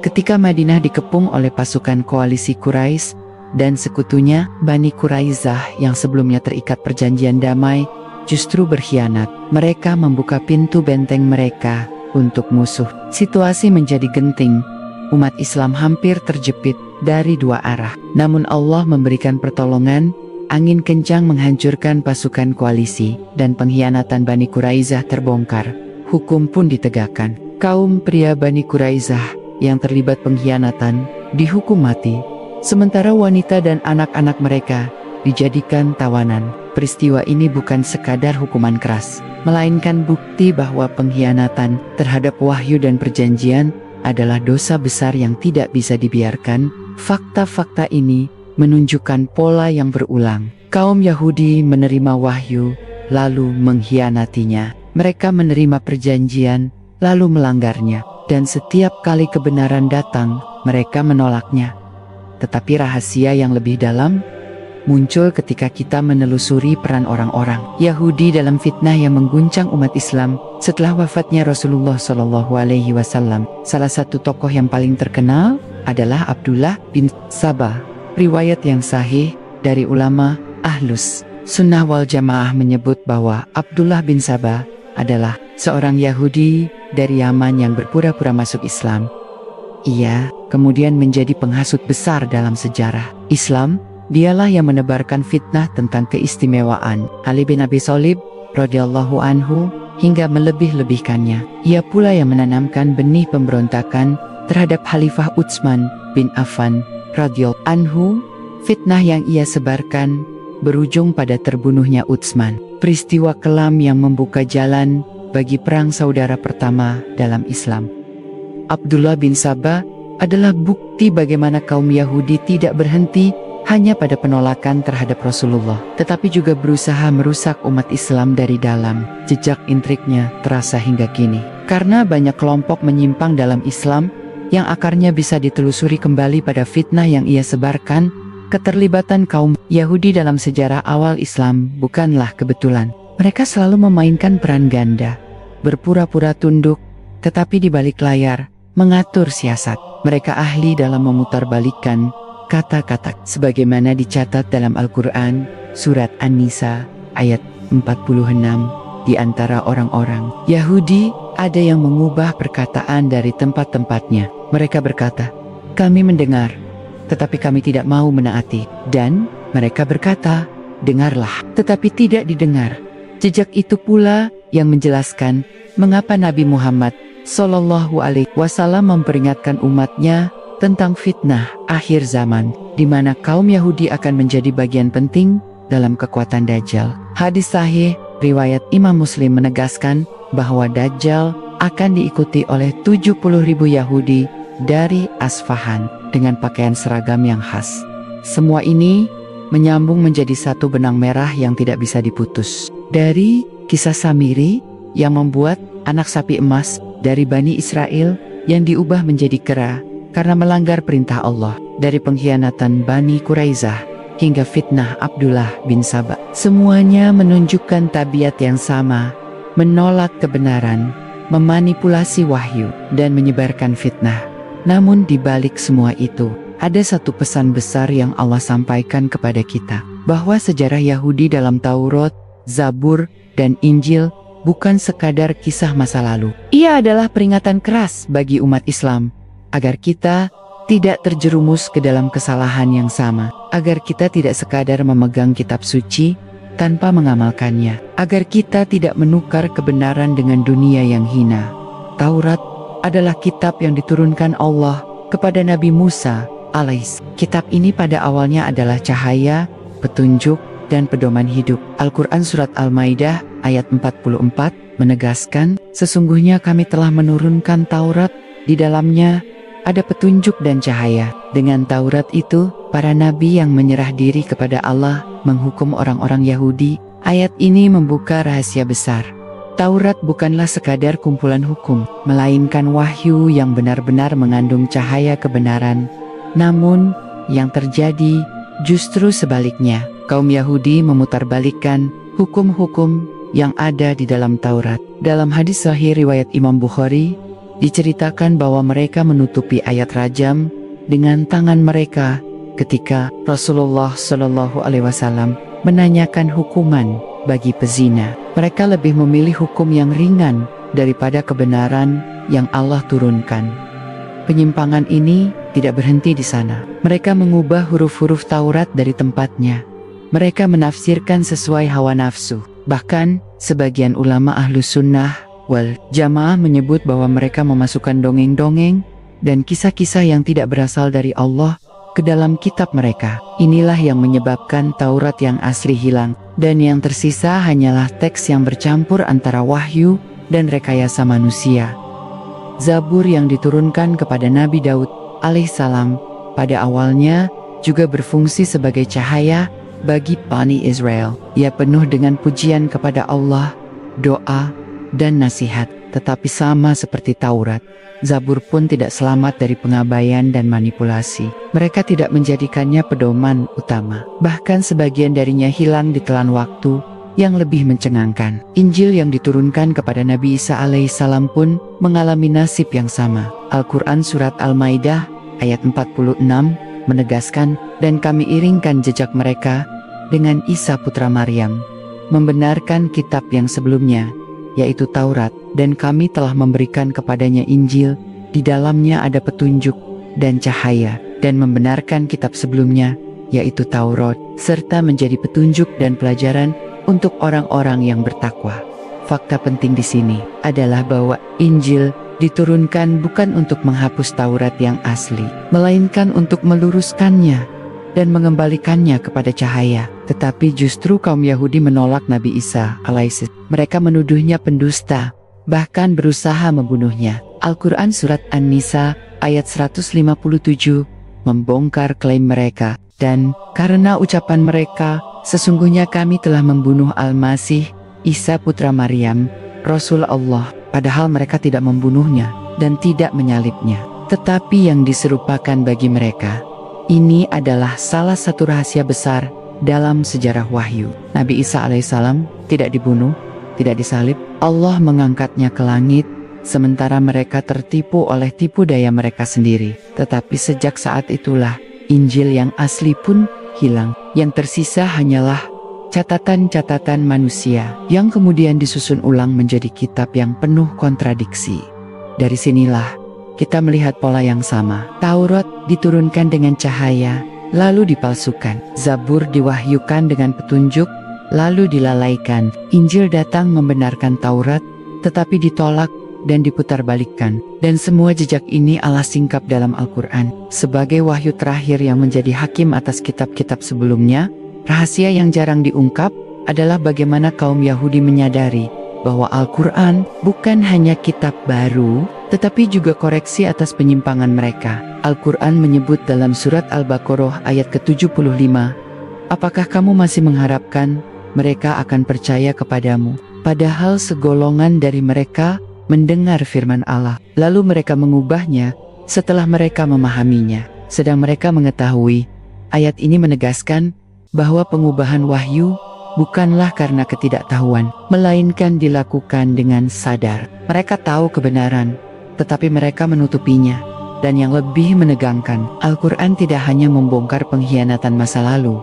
ketika Madinah dikepung oleh pasukan koalisi Quraisy dan sekutunya. Bani Quraizah yang sebelumnya terikat perjanjian damai justru berkhianat. Mereka membuka pintu benteng mereka untuk musuh. Situasi menjadi genting. Umat Islam hampir terjepit dari dua arah. Namun Allah memberikan pertolongan. Angin kencang menghancurkan pasukan koalisi dan pengkhianatan Bani Quraizah terbongkar. Hukum pun ditegakkan. Kaum pria Bani Quraizah yang terlibat pengkhianatan dihukum mati, sementara wanita dan anak-anak mereka dijadikan tawanan. Peristiwa ini bukan sekadar hukuman keras, melainkan bukti bahwa pengkhianatan terhadap wahyu dan perjanjian adalah dosa besar yang tidak bisa dibiarkan. Fakta-fakta ini menunjukkan pola yang berulang. Kaum Yahudi menerima wahyu, lalu mengkhianatinya. Mereka menerima perjanjian, lalu melanggarnya. Dan setiap kali kebenaran datang, mereka menolaknya. Tetapi rahasia yang lebih dalam muncul ketika kita menelusuri peran orang-orang Yahudi dalam fitnah yang mengguncang umat Islam setelah wafatnya Rasulullah SAW. Salah satu tokoh yang paling terkenal adalah Abdullah bin Sabah. Riwayat yang sahih dari ulama Ahlus Sunnah wal Jamaah menyebut bahwa Abdullah bin Sabah adalah seorang Yahudi dari Yaman yang berpura-pura masuk Islam. Ia kemudian menjadi penghasut besar dalam sejarah Islam. Dialah yang menebarkan fitnah tentang keistimewaan Ali bin Abi Thalib radhiyallahu anhu hingga melebih-lebihkannya. Ia pula yang menanamkan benih pemberontakan terhadap Khalifah Utsman bin Affan radhiyallahu anhu. Fitnah yang ia sebarkan berujung pada terbunuhnya Utsman. Peristiwa kelam yang membuka jalan bagi perang saudara pertama dalam Islam. Abdullah bin Sabah adalah bukti bagaimana kaum Yahudi tidak berhenti hanya pada penolakan terhadap Rasulullah, tetapi juga berusaha merusak umat Islam dari dalam. Jejak intriknya terasa hingga kini. Karena banyak kelompok menyimpang dalam Islam yang akarnya bisa ditelusuri kembali pada fitnah yang ia sebarkan, keterlibatan kaum Yahudi dalam sejarah awal Islam bukanlah kebetulan. Mereka selalu memainkan peran ganda, berpura-pura tunduk, tetapi di balik layar mengatur siasat. Mereka ahli dalam memutarbalikkan kata-kata, sebagaimana dicatat dalam Al-Quran, Surat An-Nisa, ayat 46. di antara orang-orang Yahudi, ada yang mengubah perkataan dari tempat-tempatnya. Mereka berkata, "Kami mendengar, tetapi kami tidak mau menaati." Dan mereka berkata, "Dengarlah, tetapi tidak didengar." Jejak itu pula yang menjelaskan mengapa Nabi Muhammad Shallallahu Alaihi Wasallam memperingatkan umatnya tentang fitnah akhir zaman, di mana kaum Yahudi akan menjadi bagian penting dalam kekuatan Dajjal. Hadis sahih riwayat Imam Muslim menegaskan bahwa Dajjal akan diikuti oleh 70.000 Yahudi dari Asfahan dengan pakaian seragam yang khas. Semua ini menyambung menjadi satu benang merah yang tidak bisa diputus. Dari kisah Samiri yang membuat anak sapi emas dari Bani Israel yang diubah menjadi kera karena melanggar perintah Allah, dari pengkhianatan Bani Quraizah hingga fitnah Abdullah bin Saba. Semuanya menunjukkan tabiat yang sama, menolak kebenaran, memanipulasi wahyu, dan menyebarkan fitnah. Namun di balik semua itu, ada satu pesan besar yang Allah sampaikan kepada kita, bahwa sejarah Yahudi dalam Taurat, Zabur, dan Injil bukan sekadar kisah masa lalu. Ia adalah peringatan keras bagi umat Islam, agar kita tidak terjerumus ke dalam kesalahan yang sama, agar kita tidak sekadar memegang kitab suci tanpa mengamalkannya, agar kita tidak menukar kebenaran dengan dunia yang hina. Taurat adalah kitab yang diturunkan Allah kepada Nabi Musa alaihissalam. Kitab ini pada awalnya adalah cahaya, petunjuk, dan pedoman hidup. Al-Quran Surat Al-Maidah ayat 44 menegaskan, "Sesungguhnya kami telah menurunkan Taurat, di dalamnya ada petunjuk dan cahaya." Dengan Taurat itu, para nabi yang menyerah diri kepada Allah menghukum orang-orang Yahudi. Ayat ini membuka rahasia besar. Taurat bukanlah sekadar kumpulan hukum, melainkan wahyu yang benar-benar mengandung cahaya kebenaran. Namun, yang terjadi justru sebaliknya. Kaum Yahudi memutarbalikkan hukum-hukum yang ada di dalam Taurat. Dalam hadis sahih riwayat Imam Bukhari, diceritakan bahwa mereka menutupi ayat rajam dengan tangan mereka ketika Rasulullah Shallallahu Alaihi Wasallam menanyakan hukuman bagi pezina. Mereka lebih memilih hukum yang ringan daripada kebenaran yang Allah turunkan. Penyimpangan ini tidak berhenti di sana. Mereka mengubah huruf-huruf Taurat dari tempatnya. Mereka menafsirkan sesuai hawa nafsu. Bahkan, sebagian ulama Ahlus Sunnah wal Jamaah menyebut bahwa mereka memasukkan dongeng-dongeng dan kisah-kisah yang tidak berasal dari Allah ke dalam kitab mereka. Inilah yang menyebabkan Taurat yang asli hilang, dan yang tersisa hanyalah teks yang bercampur antara wahyu dan rekayasa manusia. Zabur yang diturunkan kepada Nabi Daud alaihissalam pada awalnya juga berfungsi sebagai cahaya bagi Bani Israel. Ia penuh dengan pujian kepada Allah, doa, dan nasihat. Tetapi sama seperti Taurat, Zabur pun tidak selamat dari pengabaian dan manipulasi. Mereka tidak menjadikannya pedoman utama. Bahkan sebagian darinya hilang ditelan waktu yang lebih mencengangkan. Injil yang diturunkan kepada Nabi Isa alaihissalam pun mengalami nasib yang sama. Al-Quran Surat Al-Maidah ayat 46 menegaskan, "Dan kami iringkan jejak mereka dengan Isa putra Maryam, membenarkan kitab yang sebelumnya, yaitu Taurat, dan kami telah memberikan kepadanya Injil, di dalamnya ada petunjuk dan cahaya, dan membenarkan kitab sebelumnya, yaitu Taurat, serta menjadi petunjuk dan pelajaran untuk orang-orang yang bertakwa." Fakta penting di sini adalah bahwa Injil diturunkan bukan untuk menghapus Taurat yang asli, melainkan untuk meluruskannya dan mengembalikannya kepada cahaya. Tetapi justru kaum Yahudi menolak Nabi Isa alaihissalam. Mereka menuduhnya pendusta, bahkan berusaha membunuhnya. Al-Quran Surat An-Nisa ayat 157 membongkar klaim mereka, dan karena ucapan mereka, "Sesungguhnya kami telah membunuh Al-Masih, Isa putra Maryam, Rasul Allah," padahal mereka tidak membunuhnya dan tidak menyalibnya, tetapi yang diserupakan bagi mereka. Ini adalah salah satu rahasia besar dalam sejarah wahyu. Nabi Isa alaihissalam tidak dibunuh, tidak disalib. Allah mengangkatnya ke langit, sementara mereka tertipu oleh tipu daya mereka sendiri. Tetapi sejak saat itulah, Injil yang asli pun hilang. Yang tersisa hanyalah catatan-catatan manusia yang kemudian disusun ulang menjadi kitab yang penuh kontradiksi. Dari sinilah kita melihat pola yang sama. Taurat diturunkan dengan cahaya, lalu dipalsukan. Zabur diwahyukan dengan petunjuk, lalu dilalaikan. Injil datang membenarkan Taurat, tetapi ditolak dan diputarbalikkan. Dan semua jejak ini Allah singkap dalam Al-Quran. Sebagai wahyu terakhir yang menjadi hakim atas kitab-kitab sebelumnya, rahasia yang jarang diungkap adalah bagaimana kaum Yahudi menyadari bahwa Al-Quran bukan hanya kitab baru, tetapi juga koreksi atas penyimpangan mereka. Al-Quran menyebut dalam surat Al-Baqarah ayat ke-75, "Apakah kamu masih mengharapkan mereka akan percaya kepadamu? Padahal segolongan dari mereka mendengar firman Allah, lalu mereka mengubahnya setelah mereka memahaminya." Sedang mereka mengetahui, ayat ini menegaskan bahwa pengubahan wahyu bukanlah karena ketidaktahuan, melainkan dilakukan dengan sadar. Mereka tahu kebenaran, tetapi mereka menutupinya. Dan yang lebih menegangkan, Al-Quran tidak hanya membongkar pengkhianatan masa lalu,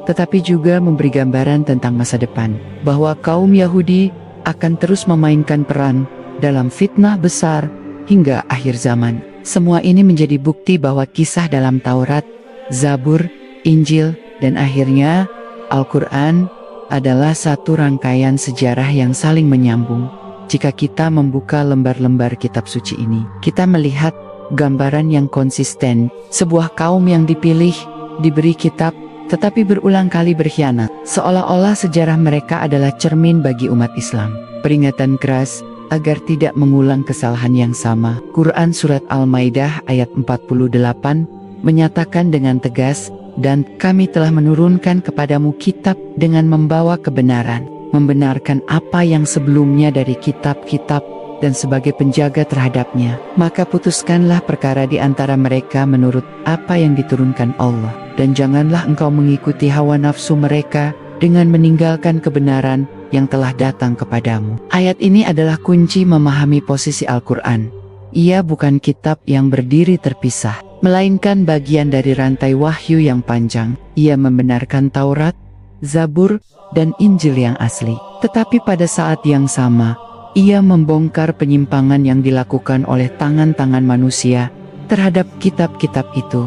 tetapi juga memberi gambaran tentang masa depan, bahwa kaum Yahudi akan terus memainkan peran dalam fitnah besar hingga akhir zaman. Semua ini menjadi bukti bahwa kisah dalam Taurat, Zabur, Injil, dan akhirnya Al-Quran adalah satu rangkaian sejarah yang saling menyambung. Jika kita membuka lembar-lembar kitab suci ini, kita melihat gambaran yang konsisten, sebuah kaum yang dipilih, diberi kitab, tetapi berulang kali berkhianat, seolah-olah sejarah mereka adalah cermin bagi umat Islam. Peringatan keras agar tidak mengulang kesalahan yang sama. Quran Surat Al-Maidah ayat 48 menyatakan dengan tegas, "Dan kami telah menurunkan kepadamu kitab dengan membawa kebenaran, membenarkan apa yang sebelumnya dari kitab-kitab, dan sebagai penjaga terhadapnya. Maka putuskanlah perkara di antara mereka menurut apa yang diturunkan Allah, dan janganlah engkau mengikuti hawa nafsu mereka dengan meninggalkan kebenaran yang telah datang kepadamu." Ayat ini adalah kunci memahami posisi Al-Quran. Ia bukan kitab yang berdiri terpisah, melainkan bagian dari rantai wahyu yang panjang. Ia membenarkan Taurat, Zabur, dan Injil yang asli. Tetapi pada saat yang sama, ia membongkar penyimpangan yang dilakukan oleh tangan-tangan manusia terhadap kitab-kitab itu.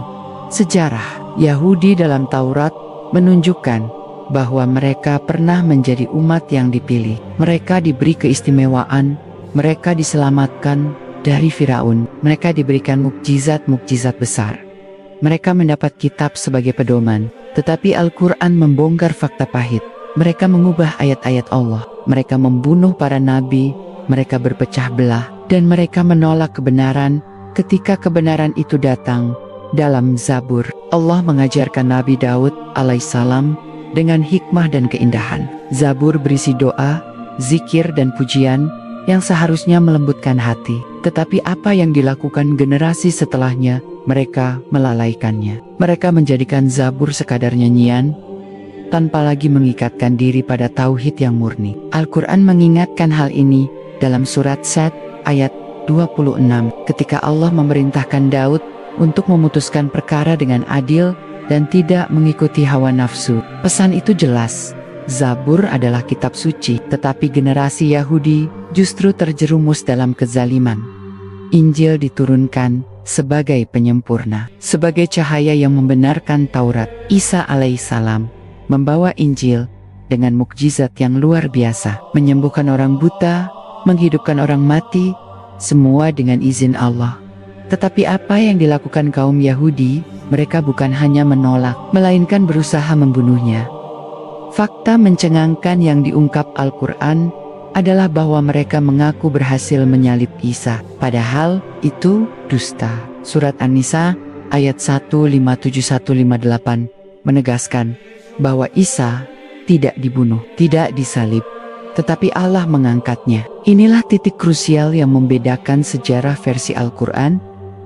Sejarah Yahudi dalam Taurat menunjukkan bahwa mereka pernah menjadi umat yang dipilih. Mereka diberi keistimewaan, mereka diselamatkan dari Firaun, mereka diberikan mukjizat-mukjizat besar. Mereka mendapat kitab sebagai pedoman, tetapi Al-Quran membongkar fakta pahit. Mereka mengubah ayat-ayat Allah, mereka membunuh para nabi, mereka berpecah belah, dan mereka menolak kebenaran ketika kebenaran itu datang. Dalam Zabur, Allah mengajarkan Nabi Daud alaihissalam dengan hikmah dan keindahan. Zabur berisi doa, zikir, dan pujian yang seharusnya melembutkan hati. Tetapi apa yang dilakukan generasi setelahnya, mereka melalaikannya. Mereka menjadikan Zabur sekadar nyanyian, tanpa lagi mengikatkan diri pada tauhid yang murni. Al-Quran mengingatkan hal ini dalam surat Sad ayat 26, ketika Allah memerintahkan Daud untuk memutuskan perkara dengan adil dan tidak mengikuti hawa nafsu. Pesan itu jelas. Zabur adalah kitab suci, tetapi generasi Yahudi justru terjerumus dalam kezaliman. Injil diturunkan sebagai penyempurna, sebagai cahaya yang membenarkan Taurat. Isa alaihissalam membawa Injil dengan mukjizat yang luar biasa, menyembuhkan orang buta, menghidupkan orang mati, semua dengan izin Allah. Tetapi apa yang dilakukan kaum Yahudi? Mereka bukan hanya menolak, melainkan berusaha membunuhnya. Fakta mencengangkan yang diungkap Al-Quran adalah bahwa mereka mengaku berhasil menyalib Isa, padahal itu dusta. Surat An-Nisa ayat 157-158 menegaskan bahwa Isa tidak dibunuh, tidak disalib, tetapi Allah mengangkatnya. Inilah titik krusial yang membedakan sejarah versi Al-Quran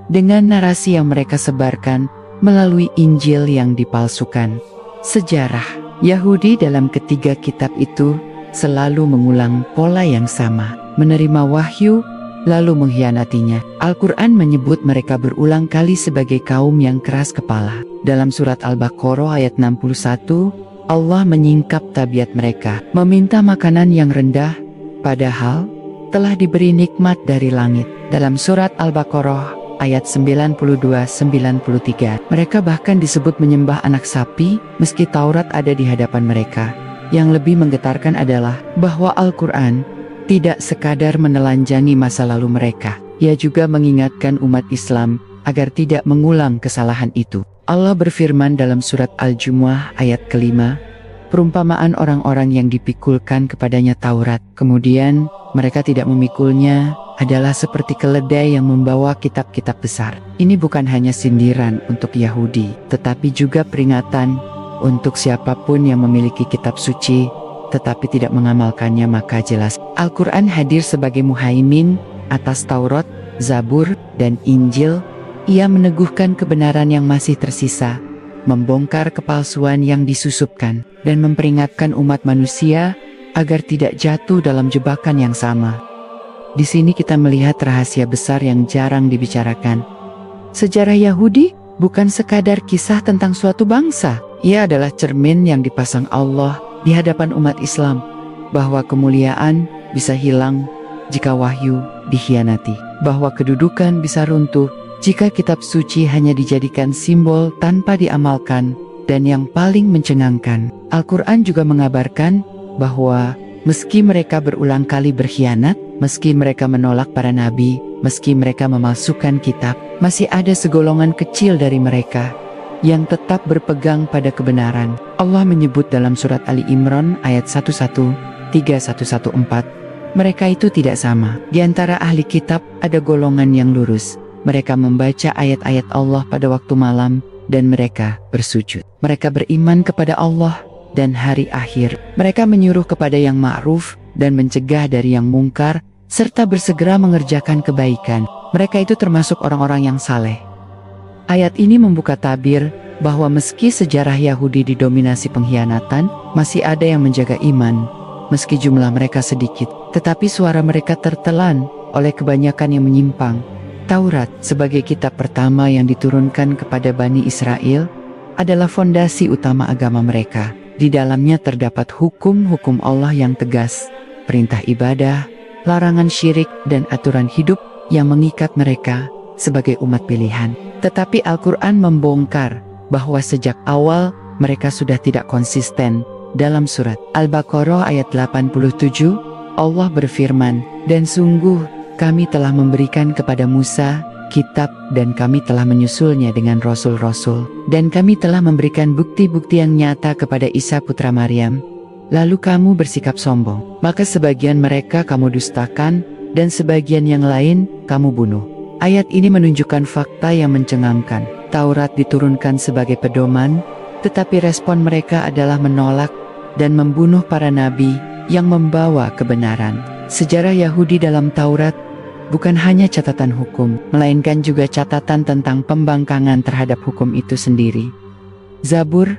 dengan narasi yang mereka sebarkan melalui Injil yang dipalsukan. Sejarah Yahudi dalam ketiga kitab itu selalu mengulang pola yang sama, menerima wahyu lalu mengkhianatinya. Al-Quran menyebut mereka berulang kali sebagai kaum yang keras kepala. Dalam surat Al-Baqarah ayat 61, Allah menyingkap tabiat mereka, meminta makanan yang rendah, padahal telah diberi nikmat dari langit. Dalam surat Al-Baqarah ayat 92-93, mereka bahkan disebut menyembah anak sapi, meski Taurat ada di hadapan mereka. Yang lebih menggetarkan adalah bahwa Al-Quran tidak sekadar menelanjangi masa lalu mereka, ia juga mengingatkan umat Islam agar tidak mengulang kesalahan itu. Allah berfirman dalam surat Al-Jumu'ah ayat ke-5, perumpamaan orang-orang yang dipikulkan kepadanya Taurat, kemudian mereka tidak memikulnya, adalah seperti keledai yang membawa kitab-kitab besar. Ini bukan hanya sindiran untuk Yahudi, tetapi juga peringatan untuk siapapun yang memiliki kitab suci, tetapi tidak mengamalkannya, maka jelas Al-Quran hadir sebagai muhaimin atas Taurat, Zabur, dan Injil. Ia meneguhkan kebenaran yang masih tersisa, membongkar kepalsuan yang disusupkan, dan memperingatkan umat manusia agar tidak jatuh dalam jebakan yang sama. Di sini kita melihat rahasia besar yang jarang dibicarakan. Sejarah Yahudi bukan sekadar kisah tentang suatu bangsa. Ia adalah cermin yang dipasang Allah di hadapan umat Islam, bahwa kemuliaan bisa hilang jika wahyu dikhianati, bahwa kedudukan bisa runtuh jika kitab suci hanya dijadikan simbol tanpa diamalkan, dan yang paling mencengangkan, Al-Quran juga mengabarkan bahwa meski mereka berulang kali berkhianat, meski mereka menolak para nabi, meski mereka memalsukan kitab, masih ada segolongan kecil dari mereka yang tetap berpegang pada kebenaran. Allah menyebut dalam surat Ali Imran ayat 113-114, mereka itu tidak sama. Di antara ahli kitab ada golongan yang lurus. Mereka membaca ayat-ayat Allah pada waktu malam dan mereka bersujud. Mereka beriman kepada Allah dan hari akhir. Mereka menyuruh kepada yang ma'ruf dan mencegah dari yang mungkar, serta bersegera mengerjakan kebaikan. Mereka itu termasuk orang-orang yang saleh. Ayat ini membuka tabir bahwa meski sejarah Yahudi didominasi pengkhianatan, masih ada yang menjaga iman. Meski jumlah mereka sedikit, tetapi suara mereka tertelan oleh kebanyakan yang menyimpang. Taurat, sebagai kitab pertama yang diturunkan kepada Bani Israel, adalah fondasi utama agama mereka. Di dalamnya terdapat hukum-hukum Allah yang tegas, perintah ibadah, larangan syirik, dan aturan hidup yang mengikat mereka sebagai umat pilihan. Tetapi Al-Quran membongkar bahwa sejak awal mereka sudah tidak konsisten. Dalam surat Al-Baqarah ayat 87, Allah berfirman, dan sungguh kami telah memberikan kepada Musa kitab dan kami telah menyusulnya dengan rasul-rasul, dan kami telah memberikan bukti-bukti yang nyata kepada Isa putra Maryam. Lalu kamu bersikap sombong, maka sebagian mereka kamu dustakan dan sebagian yang lain kamu bunuh. Ayat ini menunjukkan fakta yang mencengangkan. Taurat diturunkan sebagai pedoman, tetapi respon mereka adalah menolak dan membunuh para nabi yang membawa kebenaran. Sejarah Yahudi dalam Taurat bukan hanya catatan hukum, melainkan juga catatan tentang pembangkangan terhadap hukum itu sendiri. Zabur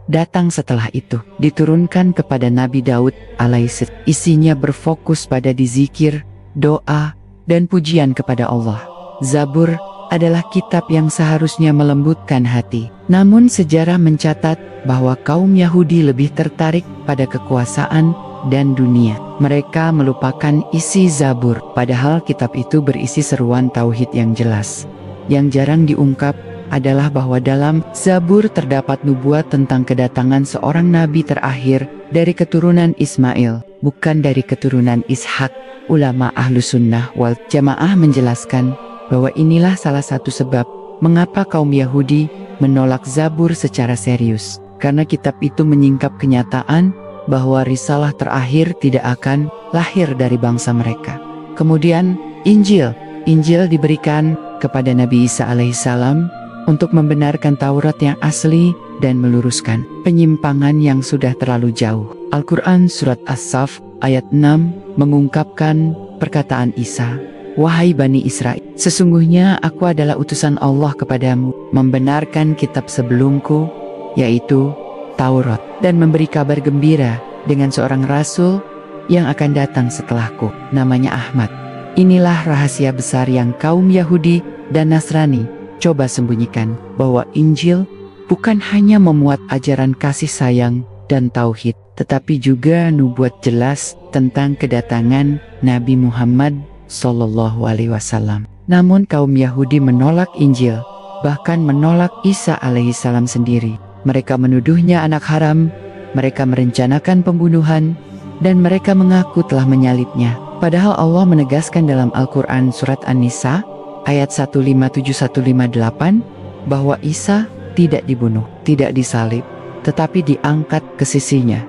datang setelah itu, diturunkan kepada Nabi Daud alaihissalam. Isinya berfokus pada dizikir, doa, dan pujian kepada Allah. Zabur adalah kitab yang seharusnya melembutkan hati. Namun sejarah mencatat bahwa kaum Yahudi lebih tertarik pada kekuasaan dan dunia. Mereka melupakan isi Zabur, padahal kitab itu berisi seruan tauhid yang jelas. Yang jarang diungkap adalah bahwa dalam Zabur terdapat nubuat tentang kedatangan seorang nabi terakhir dari keturunan Ismail, bukan dari keturunan Ishak. Ulama Ahlus Sunnah wal Jamaah menjelaskan bahwa inilah salah satu sebab mengapa kaum Yahudi menolak Zabur secara serius, karena kitab itu menyingkap kenyataan bahwa risalah terakhir tidak akan lahir dari bangsa mereka. Kemudian Injil diberikan kepada Nabi Isa alaihissalam untuk membenarkan Taurat yang asli dan meluruskan penyimpangan yang sudah terlalu jauh. Al-Quran surat As-Saff ayat 6 mengungkapkan perkataan Isa, "Wahai Bani Israel, sesungguhnya aku adalah utusan Allah kepadamu, membenarkan kitab sebelumku, yaitu Taurat, dan memberi kabar gembira dengan seorang rasul yang akan datang setelahku, namanya Ahmad." Inilah rahasia besar yang kaum Yahudi dan Nasrani coba sembunyikan, bahwa Injil bukan hanya memuat ajaran kasih sayang, dan tauhid, tetapi juga nubuat jelas tentang kedatangan Nabi Muhammad SAW. Namun kaum Yahudi menolak Injil, bahkan menolak Isa alaihissalam sendiri. Mereka menuduhnya anak haram, mereka merencanakan pembunuhan, dan mereka mengaku telah menyalibnya. Padahal Allah menegaskan dalam Al-Quran surat An-Nisa ayat 157-158 bahwa Isa tidak dibunuh, tidak disalib, tetapi diangkat ke sisinya.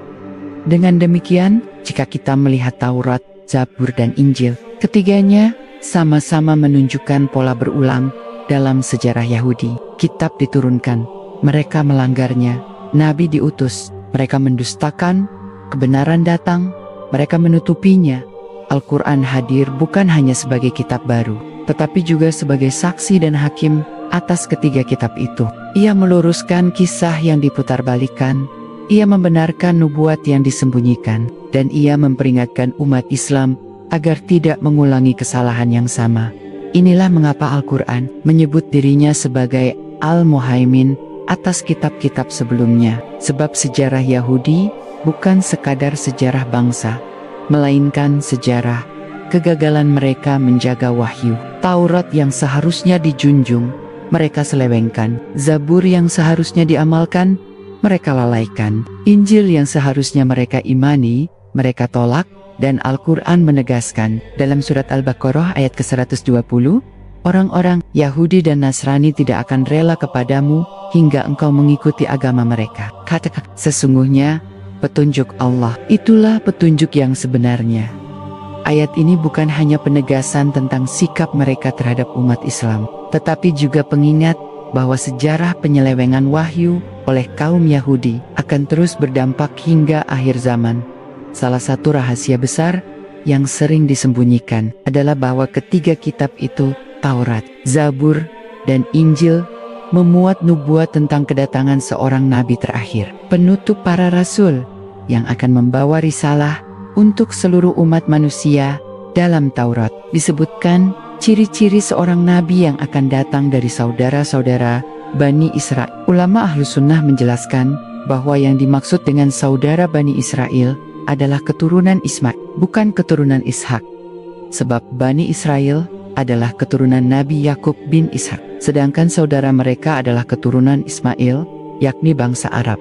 Dengan demikian, jika kita melihat Taurat, Zabur, dan Injil, ketiganya sama-sama menunjukkan pola berulang dalam sejarah Yahudi. Kitab diturunkan, mereka melanggarnya. Nabi diutus, mereka mendustakan. Kebenaran datang, mereka menutupinya. Al-Quran hadir bukan hanya sebagai kitab baru, tetapi juga sebagai saksi dan hakim atas ketiga kitab itu. Ia meluruskan kisah yang diputarbalikkan, ia membenarkan nubuat yang disembunyikan, dan ia memperingatkan umat Islam agar tidak mengulangi kesalahan yang sama. Inilah mengapa Al-Quran menyebut dirinya sebagai Al-Muhaimin atas kitab-kitab sebelumnya. Sebab sejarah Yahudi bukan sekadar sejarah bangsa, melainkan sejarah kegagalan mereka menjaga wahyu. Taurat yang seharusnya dijunjung, mereka selewengkan. Zabur yang seharusnya diamalkan, mereka lalaikan. Injil yang seharusnya mereka imani, mereka tolak. Dan Al-Quran menegaskan dalam surat Al-Baqarah ayat ke-120, orang-orang Yahudi dan Nasrani tidak akan rela kepadamu hingga engkau mengikuti agama mereka. Katakan, sesungguhnya petunjuk Allah, itulah petunjuk yang sebenarnya. Ayat ini bukan hanya penegasan tentang sikap mereka terhadap umat Islam, tetapi juga pengingat bahwa sejarah penyelewengan wahyu oleh kaum Yahudi akan terus berdampak hingga akhir zaman. Salah satu rahasia besar yang sering disembunyikan adalah bahwa ketiga kitab itu, Taurat, Zabur, dan Injil, memuat nubuat tentang kedatangan seorang nabi terakhir, penutup para rasul, yang akan membawa risalah untuk seluruh umat manusia. Dalam Taurat disebutkan ciri-ciri seorang nabi yang akan datang dari saudara-saudara Bani Israel. Ulama Ahlus Sunnah menjelaskan bahwa yang dimaksud dengan saudara Bani Israel adalah keturunan Ismail, bukan keturunan Ishak. Sebab Bani Israel adalah keturunan Nabi Yakub bin Ishak, sedangkan saudara mereka adalah keturunan Ismail, yakni bangsa Arab.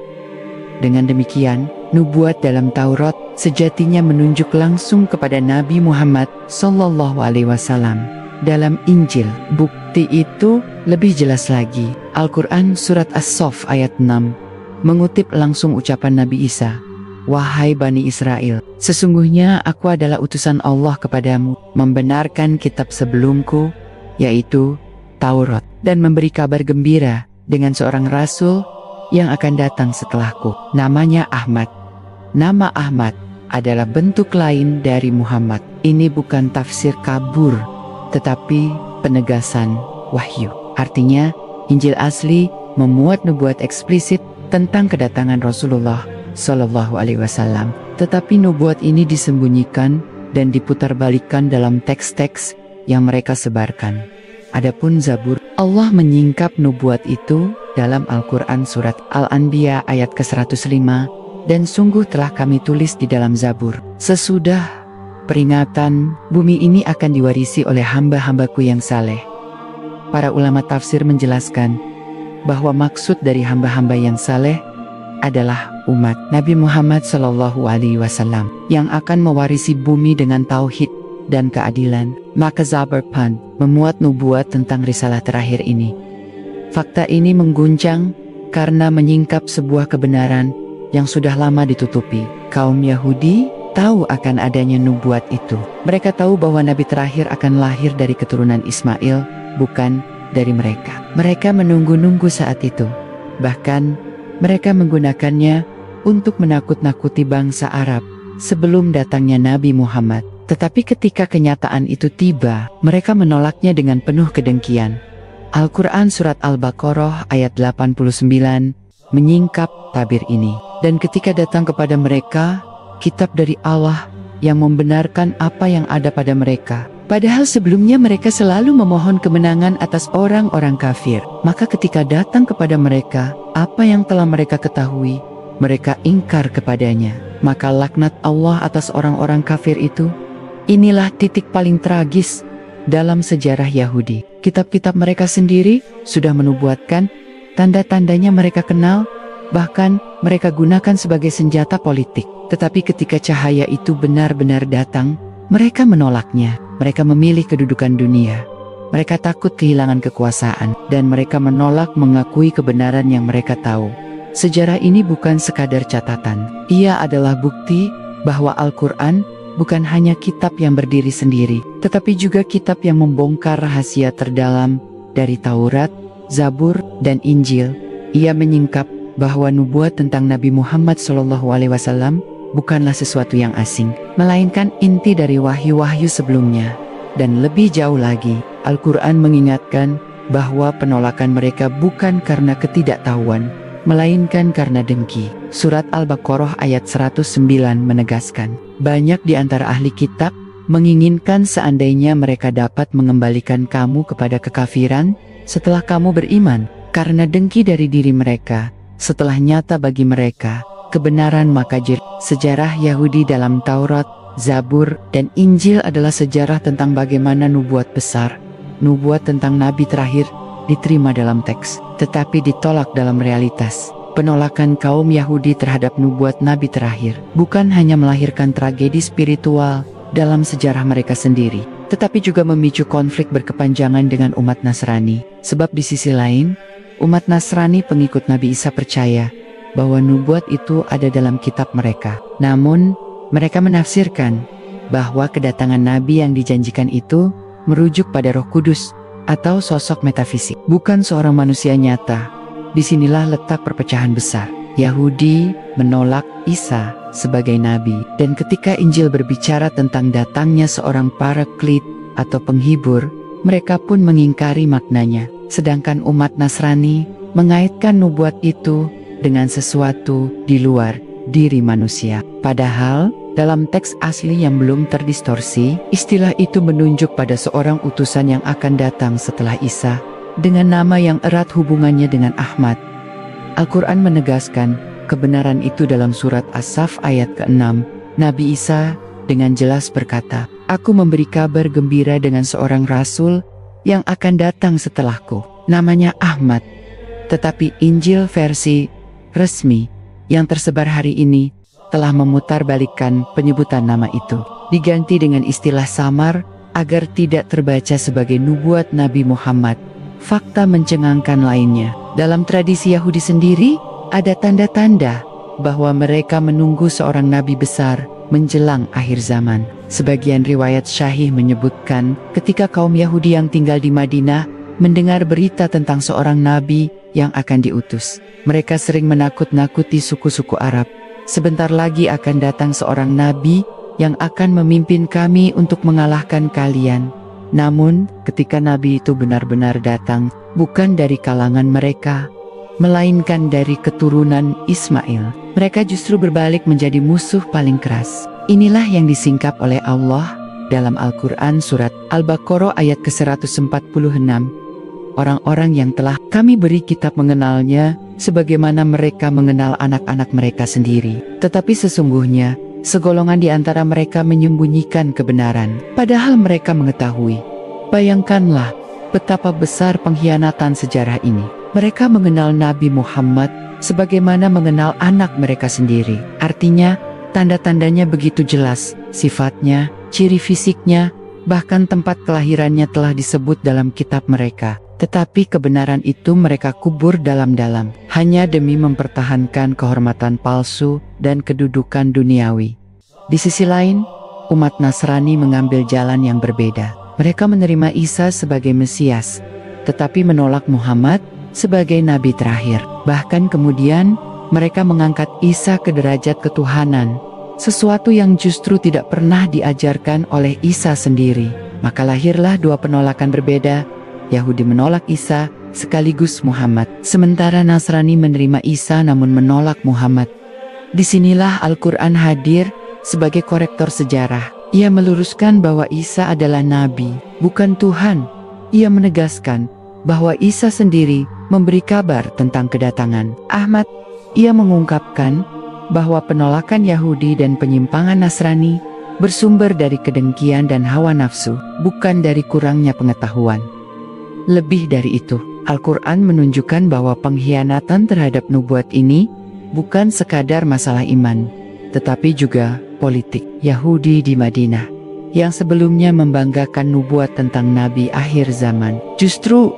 Dengan demikian, nubuat dalam Taurat sejatinya menunjuk langsung kepada Nabi Muhammad SAW. Dalam Injil, bukti itu lebih jelas lagi. Al-Quran surat As-Saff ayat 6 mengutip langsung ucapan Nabi Isa, "Wahai Bani Israel, sesungguhnya aku adalah utusan Allah kepadamu, membenarkan kitab sebelumku, yaitu Taurat, dan memberi kabar gembira dengan seorang rasul yang akan datang setelahku, namanya Ahmad." Nama Ahmad adalah bentuk lain dari Muhammad. Ini bukan tafsir kabur, tetapi penegasan wahyu. Artinya, Injil asli memuat nubuat eksplisit tentang kedatangan Rasulullah SAW, tetapi nubuat ini disembunyikan dan diputarbalikkan dalam teks-teks yang mereka sebarkan. Adapun Zabur, Allah menyingkap nubuat itu dalam Al-Quran surat Al-Anbiya ayat ke-105, dan sungguh telah kami tulis di dalam Zabur, sesudah peringatan, bumi ini akan diwarisi oleh hamba-hambaku yang saleh. Para ulama tafsir menjelaskan bahwa maksud dari hamba-hamba yang saleh adalah umat Nabi Muhammad SAW yang akan mewarisi bumi dengan tauhid dan keadilan. Maka Zabur pun memuat nubuat tentang risalah terakhir ini. Fakta ini mengguncang karena menyingkap sebuah kebenaran yang sudah lama ditutupi. Kaum Yahudi tahu akan adanya nubuat itu. Mereka tahu bahwa nabi terakhir akan lahir dari keturunan Ismail, bukan dari mereka. Mereka menunggu-nunggu saat itu. Bahkan mereka menggunakannya untuk menakut-nakuti bangsa Arab sebelum datangnya Nabi Muhammad. Tetapi ketika kenyataan itu tiba, mereka menolaknya dengan penuh kedengkian. Al-Quran surat Al-Baqarah ayat 89 menyingkap tabir ini. Dan ketika datang kepada mereka kitab dari Allah yang membenarkan apa yang ada pada mereka, padahal sebelumnya mereka selalu memohon kemenangan atas orang-orang kafir, maka ketika datang kepada mereka apa yang telah mereka ketahui, mereka ingkar kepadanya. Maka laknat Allah atas orang-orang kafir itu. Inilah titik paling tragis dalam sejarah Yahudi. Kitab-kitab mereka sendiri sudah menubuatkan, tanda-tandanya mereka kenal, bahkan mereka gunakan sebagai senjata politik. Tetapi ketika cahaya itu benar-benar datang, mereka menolaknya. Mereka memilih kedudukan dunia. Mereka takut kehilangan kekuasaan, dan mereka menolak mengakui kebenaran yang mereka tahu. Sejarah ini bukan sekadar catatan. Ia adalah bukti bahwa Al-Quran bukan hanya kitab yang berdiri sendiri, tetapi juga kitab yang membongkar rahasia terdalam dari Taurat, Zabur, dan Injil. Ia menyingkap bahwa nubuat tentang Nabi Muhammad SAW bukanlah sesuatu yang asing, melainkan inti dari wahyu-wahyu sebelumnya. Dan lebih jauh lagi, Al-Quran mengingatkan bahwa penolakan mereka bukan karena ketidaktahuan, melainkan karena dengki. Surat Al-Baqarah ayat 109 menegaskan, banyak di antara ahli kitab menginginkan seandainya mereka dapat mengembalikan kamu kepada kekafiran setelah kamu beriman, karena dengki dari diri mereka. Setelah nyata bagi mereka kebenaran, maka sejarah Yahudi dalam Taurat, Zabur, dan Injil adalah sejarah tentang bagaimana nubuat besar, nubuat tentang nabi terakhir, diterima dalam teks, tetapi ditolak dalam realitas. Penolakan kaum Yahudi terhadap nubuat nabi terakhir bukan hanya melahirkan tragedi spiritual dalam sejarah mereka sendiri, tetapi juga memicu konflik berkepanjangan dengan umat Nasrani. Sebab di sisi lain, umat Nasrani pengikut Nabi Isa percaya bahwa nubuat itu ada dalam kitab mereka. Namun, mereka menafsirkan bahwa kedatangan nabi yang dijanjikan itu merujuk pada Roh Kudus atau sosok metafisik, bukan seorang manusia nyata. Disinilah letak perpecahan besar. Yahudi menolak Isa sebagai nabi, dan ketika Injil berbicara tentang datangnya seorang paraklit atau penghibur, mereka pun mengingkari maknanya. Sedangkan umat Nasrani mengaitkan nubuat itu dengan sesuatu di luar diri manusia. Padahal dalam teks asli yang belum terdistorsi, istilah itu menunjuk pada seorang utusan yang akan datang setelah Isa, dengan nama yang erat hubungannya dengan Ahmad. Al-Quran menegaskan kebenaran itu dalam surat As-Saff ayat ke-6. Nabi Isa dengan jelas berkata, "Aku memberi kabar gembira dengan seorang rasul yang akan datang setelahku, namanya Ahmad." Tetapi Injil versi resmi yang tersebar hari ini telah memutarbalikkan penyebutan nama itu, diganti dengan istilah samar agar tidak terbaca sebagai nubuat Nabi Muhammad. Fakta mencengangkan lainnya, dalam tradisi Yahudi sendiri ada tanda-tanda bahwa mereka menunggu seorang nabi besar menjelang akhir zaman. Sebagian riwayat syahih menyebutkan ketika kaum Yahudi yang tinggal di Madinah mendengar berita tentang seorang nabi yang akan diutus, mereka sering menakut-nakuti suku-suku Arab. "Sebentar lagi akan datang seorang nabi yang akan memimpin kami untuk mengalahkan kalian." Namun, ketika nabi itu benar-benar datang, bukan dari kalangan mereka, melainkan dari keturunan Ismail, mereka justru berbalik menjadi musuh paling keras. Inilah yang disingkap oleh Allah dalam Al-Quran surat Al-Baqarah ayat ke-146. Orang-orang yang telah kami beri kitab mengenalnya sebagaimana mereka mengenal anak-anak mereka sendiri. Tetapi sesungguhnya, segolongan di antara mereka menyembunyikan kebenaran, padahal mereka mengetahui. Bayangkanlah betapa besar pengkhianatan sejarah ini. Mereka mengenal Nabi Muhammad sebagaimana mengenal anak mereka sendiri. Artinya, tanda-tandanya begitu jelas, sifatnya, ciri fisiknya, bahkan tempat kelahirannya telah disebut dalam kitab mereka. Tetapi kebenaran itu mereka kubur dalam-dalam, hanya demi mempertahankan kehormatan palsu dan kedudukan duniawi. Di sisi lain, umat Nasrani mengambil jalan yang berbeda. Mereka menerima Isa sebagai Mesias, tetapi menolak Muhammad sebagai nabi terakhir. Bahkan kemudian, mereka mengangkat Isa ke derajat ketuhanan, sesuatu yang justru tidak pernah diajarkan oleh Isa sendiri. Maka lahirlah dua penolakan berbeda. Yahudi menolak Isa sekaligus Muhammad, sementara Nasrani menerima Isa namun menolak Muhammad. Disinilah Al-Quran hadir sebagai korektor sejarah. Ia meluruskan bahwa Isa adalah nabi, bukan Tuhan. Ia menegaskan bahwa Isa sendiri memberi kabar tentang kedatangan Ahmad Ia mengungkapkan bahwa penolakan Yahudi dan penyimpangan Nasrani bersumber dari kedengkian dan hawa nafsu, bukan dari kurangnya pengetahuan. Lebih dari itu, Al-Quran menunjukkan bahwa pengkhianatan terhadap nubuat ini bukan sekadar masalah iman, tetapi juga politik. Yahudi di Madinah, yang sebelumnya membanggakan nubuat tentang Nabi akhir zaman, justru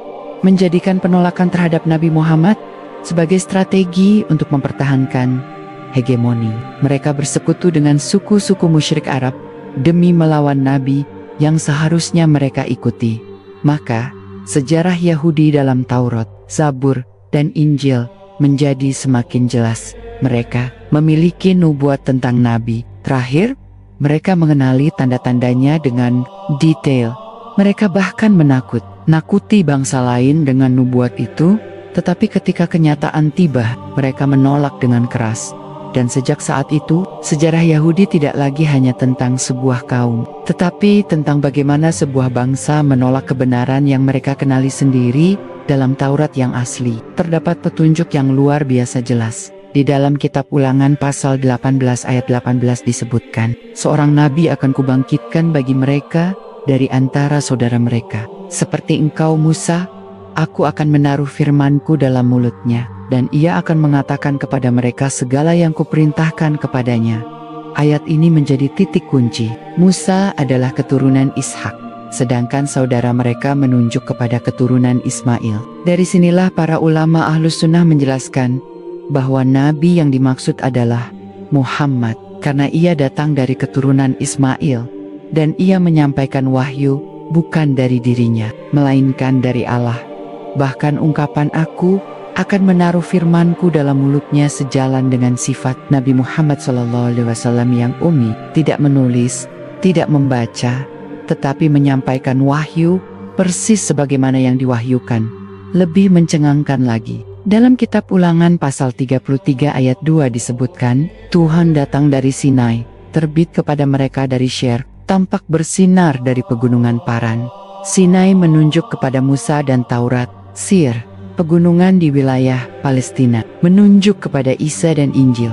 menjadikan penolakan terhadap Nabi Muhammad sebagai strategi untuk mempertahankan hegemoni. Mereka bersekutu dengan suku-suku musyrik Arab demi melawan Nabi yang seharusnya mereka ikuti. Maka, sejarah Yahudi dalam Taurat, Zabur, dan Injil menjadi semakin jelas. Mereka memiliki nubuat tentang Nabi. Terakhir, mereka mengenali tanda-tandanya dengan detail. Mereka bahkan menakuti bangsa lain dengan nubuat itu, tetapi ketika kenyataan tiba, mereka menolak dengan keras. Dan sejak saat itu, sejarah Yahudi tidak lagi hanya tentang sebuah kaum, tetapi tentang bagaimana sebuah bangsa menolak kebenaran yang mereka kenali sendiri. Dalam Taurat yang asli, terdapat petunjuk yang luar biasa jelas. Di dalam kitab Ulangan pasal 18 ayat 18 disebutkan, seorang nabi akan kubangkitkan bagi mereka dari antara saudara mereka. Seperti engkau Musa, aku akan menaruh firmanku dalam mulutnya, dan ia akan mengatakan kepada mereka segala yang kuperintahkan kepadanya. Ayat ini menjadi titik kunci. Musa adalah keturunan Ishak, sedangkan saudara mereka menunjuk kepada keturunan Ismail. Dari sinilah para ulama Ahlus Sunnah menjelaskan bahwa nabi yang dimaksud adalah Muhammad, karena ia datang dari keturunan Ismail, dan ia menyampaikan wahyu bukan dari dirinya, melainkan dari Allah. Bahkan ungkapan aku akan menaruh firmanku dalam mulutnya sejalan dengan sifat Nabi Muhammad SAW yang ummi, tidak menulis, tidak membaca, tetapi menyampaikan wahyu persis sebagaimana yang diwahyukan. Lebih mencengangkan lagi, dalam kitab Ulangan pasal 33 ayat 2 disebutkan, Tuhan datang dari Sinai, terbit kepada mereka dari Syer, tampak bersinar dari pegunungan Paran. Sinai menunjuk kepada Musa dan Taurat. Sir, pegunungan di wilayah Palestina, menunjuk kepada Isa dan Injil.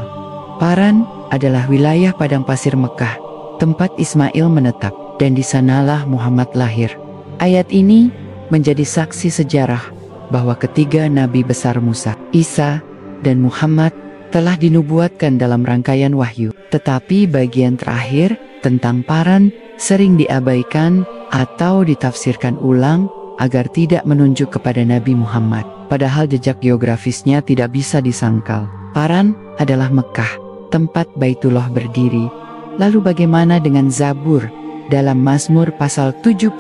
Paran adalah wilayah padang pasir Mekah, tempat Ismail menetap, dan di sanalah Muhammad lahir. Ayat ini menjadi saksi sejarah bahwa ketiga nabi besar Musa, Isa, dan Muhammad telah dinubuatkan dalam rangkaian wahyu. Tetapi bagian terakhir tentang Paran sering diabaikan atau ditafsirkan ulang agar tidak menunjuk kepada Nabi Muhammad. Padahal jejak geografisnya tidak bisa disangkal. Paran adalah Mekah, tempat Baitullah berdiri. Lalu bagaimana dengan Zabur? Dalam Mazmur pasal 72,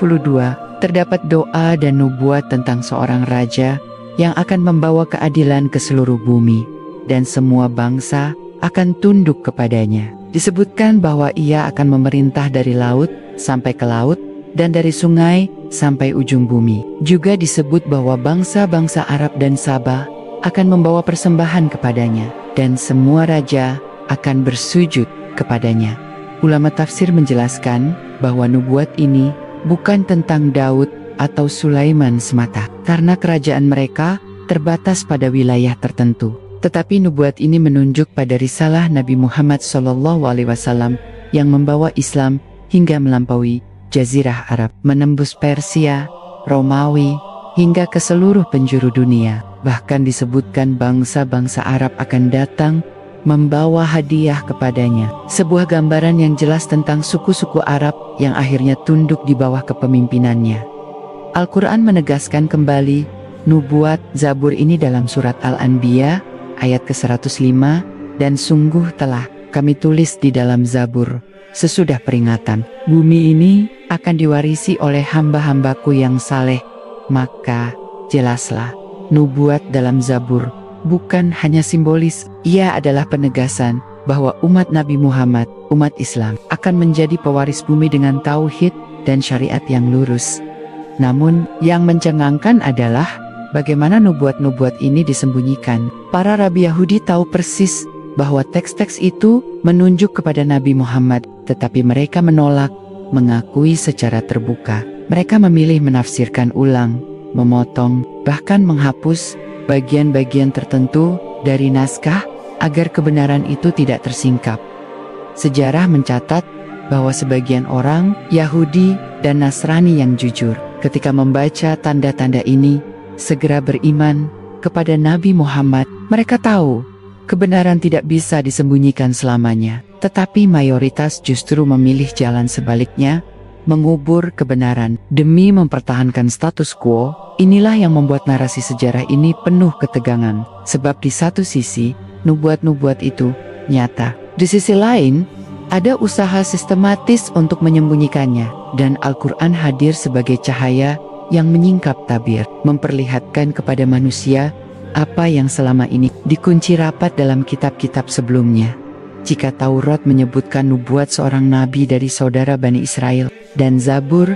terdapat doa dan nubuat tentang seorang raja yang akan membawa keadilan ke seluruh bumi, dan semua bangsa akan tunduk kepadanya. Disebutkan bahwa ia akan memerintah dari laut sampai ke laut, dan dari sungai sampai ujung bumi. Juga disebut bahwa bangsa-bangsa Arab dan Sabah akan membawa persembahan kepadanya, dan semua raja akan bersujud kepadanya. Ulama tafsir menjelaskan bahwa nubuat ini bukan tentang Daud atau Sulaiman semata, karena kerajaan mereka terbatas pada wilayah tertentu. Tetapi nubuat ini menunjuk pada risalah Nabi Muhammad SAW yang membawa Islam hingga melampaui Jazirah Arab, menembus Persia, Romawi, hingga ke seluruh penjuru dunia. Bahkan disebutkan bangsa-bangsa Arab akan datang membawa hadiah kepadanya. Sebuah gambaran yang jelas tentang suku-suku Arab yang akhirnya tunduk di bawah kepemimpinannya. Al-Quran menegaskan kembali nubuat Zabur ini dalam surat Al-Anbiya ayat ke-105, dan sungguh telah kami tulis di dalam Zabur sesudah peringatan, bumi ini akan diwarisi oleh hamba-hambaku yang saleh. Maka jelaslah, nubuat dalam Zabur bukan hanya simbolis, ia adalah penegasan bahwa umat Nabi Muhammad, umat Islam, akan menjadi pewaris bumi dengan tauhid dan syariat yang lurus. Namun, yang mencengangkan adalah bagaimana nubuat-nubuat ini disembunyikan. Para rabi Yahudi tahu persis bahwa teks-teks itu menunjuk kepada Nabi Muhammad, tetapi mereka menolak mengakui secara terbuka. Mereka memilih menafsirkan ulang, memotong, bahkan menghapus bagian-bagian tertentu dari naskah agar kebenaran itu tidak tersingkap. Sejarah mencatat bahwa sebagian orang Yahudi dan Nasrani yang jujur ketika membaca tanda-tanda ini segera beriman kepada Nabi Muhammad. Mereka tahu kebenaran tidak bisa disembunyikan selamanya, tetapi mayoritas justru memilih jalan sebaliknya, mengubur kebenaran demi mempertahankan status quo. Inilah yang membuat narasi sejarah ini penuh ketegangan, sebab di satu sisi nubuat-nubuat itu nyata, di sisi lain ada usaha sistematis untuk menyembunyikannya, dan Al-Quran hadir sebagai cahaya yang menyingkap tabir, memperlihatkan kepada manusia apa yang selama ini dikunci rapat dalam kitab-kitab sebelumnya. Jika Taurat menyebutkan nubuat seorang nabi dari saudara Bani Israel, dan Zabur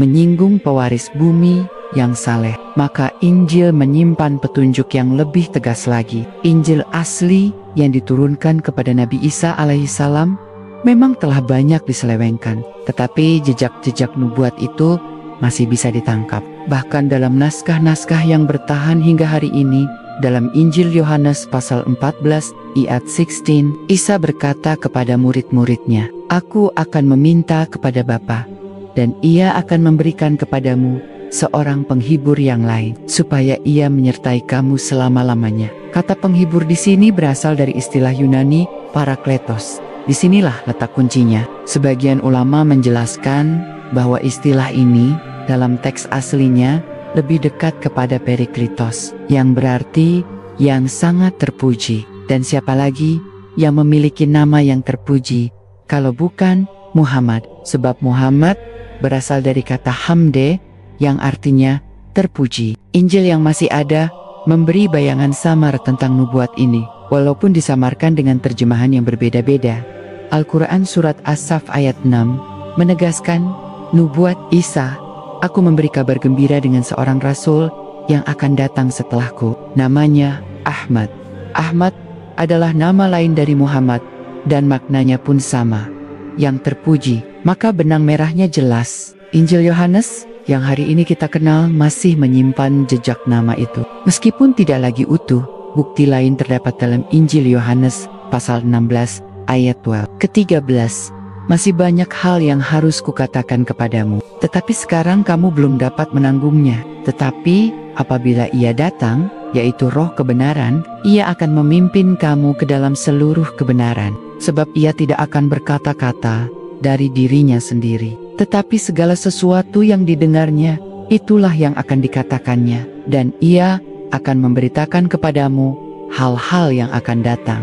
menyinggung pewaris bumi yang saleh, maka Injil menyimpan petunjuk yang lebih tegas lagi. Injil asli yang diturunkan kepada Nabi Isa alaihissalam memang telah banyak diselewengkan, tetapi jejak-jejak nubuat itu masih bisa ditangkap. Bahkan dalam naskah-naskah yang bertahan hingga hari ini, dalam Injil Yohanes pasal 14 ayat 16, Isa berkata kepada murid-muridnya, "Aku akan meminta kepada Bapa, dan Ia akan memberikan kepadamu seorang penghibur yang lain, supaya Ia menyertai kamu selama-lamanya." Kata penghibur di sini berasal dari istilah Yunani parakletos. Disinilah letak kuncinya. Sebagian ulama menjelaskan bahwa istilah ini dalam teks aslinya lebih dekat kepada periklitos, yang berarti yang sangat terpuji. Dan siapa lagi yang memiliki nama yang terpuji kalau bukan Muhammad? Sebab Muhammad berasal dari kata hamde yang artinya terpuji. Injil yang masih ada memberi bayangan samar tentang nubuat ini, walaupun disamarkan dengan terjemahan yang berbeda-beda. Al-Quran Surat As-Saff ayat 6 menegaskan nubuat Isa, "Aku memberi kabar gembira dengan seorang rasul yang akan datang setelahku, namanya Ahmad." Ahmad adalah nama lain dari Muhammad, dan maknanya pun sama, yang terpuji. Maka benang merahnya jelas. Injil Yohanes yang hari ini kita kenal masih menyimpan jejak nama itu. Meskipun tidak lagi utuh, bukti lain terdapat dalam Injil Yohanes pasal 16 ayat 12. Ke-13, "Masih banyak hal yang harus kukatakan kepadamu, tetapi sekarang kamu belum dapat menanggungnya. Tetapi apabila Ia datang, yaitu Roh kebenaran, Ia akan memimpin kamu ke dalam seluruh kebenaran. Sebab Ia tidak akan berkata-kata dari dirinya sendiri, tetapi segala sesuatu yang didengarnya, itulah yang akan dikatakannya, dan Ia akan memberitakan kepadamu hal-hal yang akan datang."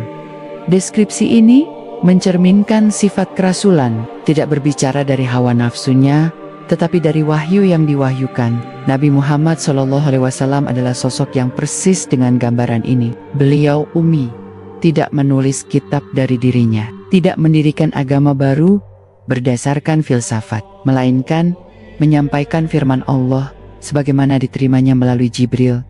Deskripsi ini mencerminkan sifat kerasulan, tidak berbicara dari hawa nafsunya, tetapi dari wahyu yang diwahyukan. Nabi Muhammad SAW adalah sosok yang persis dengan gambaran ini. Beliau ummi, tidak menulis kitab dari dirinya, tidak mendirikan agama baru berdasarkan filsafat, melainkan menyampaikan firman Allah sebagaimana diterimanya melalui Jibril.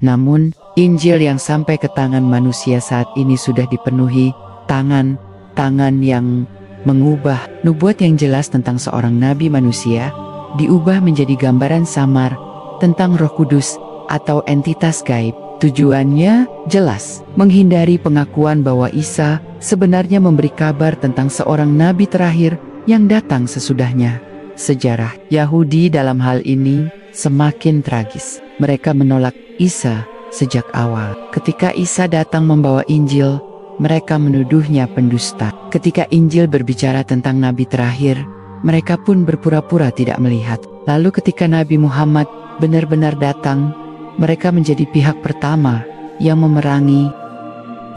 Namun, Injil yang sampai ke tangan manusia saat ini sudah dipenuhi tangan yang mengubah nubuat yang jelas tentang seorang nabi manusia, diubah menjadi gambaran samar tentang Roh Kudus atau entitas gaib. Tujuannya jelas, menghindari pengakuan bahwa Isa sebenarnya memberi kabar tentang seorang nabi terakhir yang datang sesudahnya. Sejarah Yahudi dalam hal ini semakin tragis. Mereka menolak Isa sejak awal. Ketika Isa datang membawa Injil, mereka menuduhnya pendusta. Ketika Injil berbicara tentang nabi terakhir, mereka pun berpura-pura tidak melihat. Lalu ketika Nabi Muhammad benar-benar datang, mereka menjadi pihak pertama yang memerangi.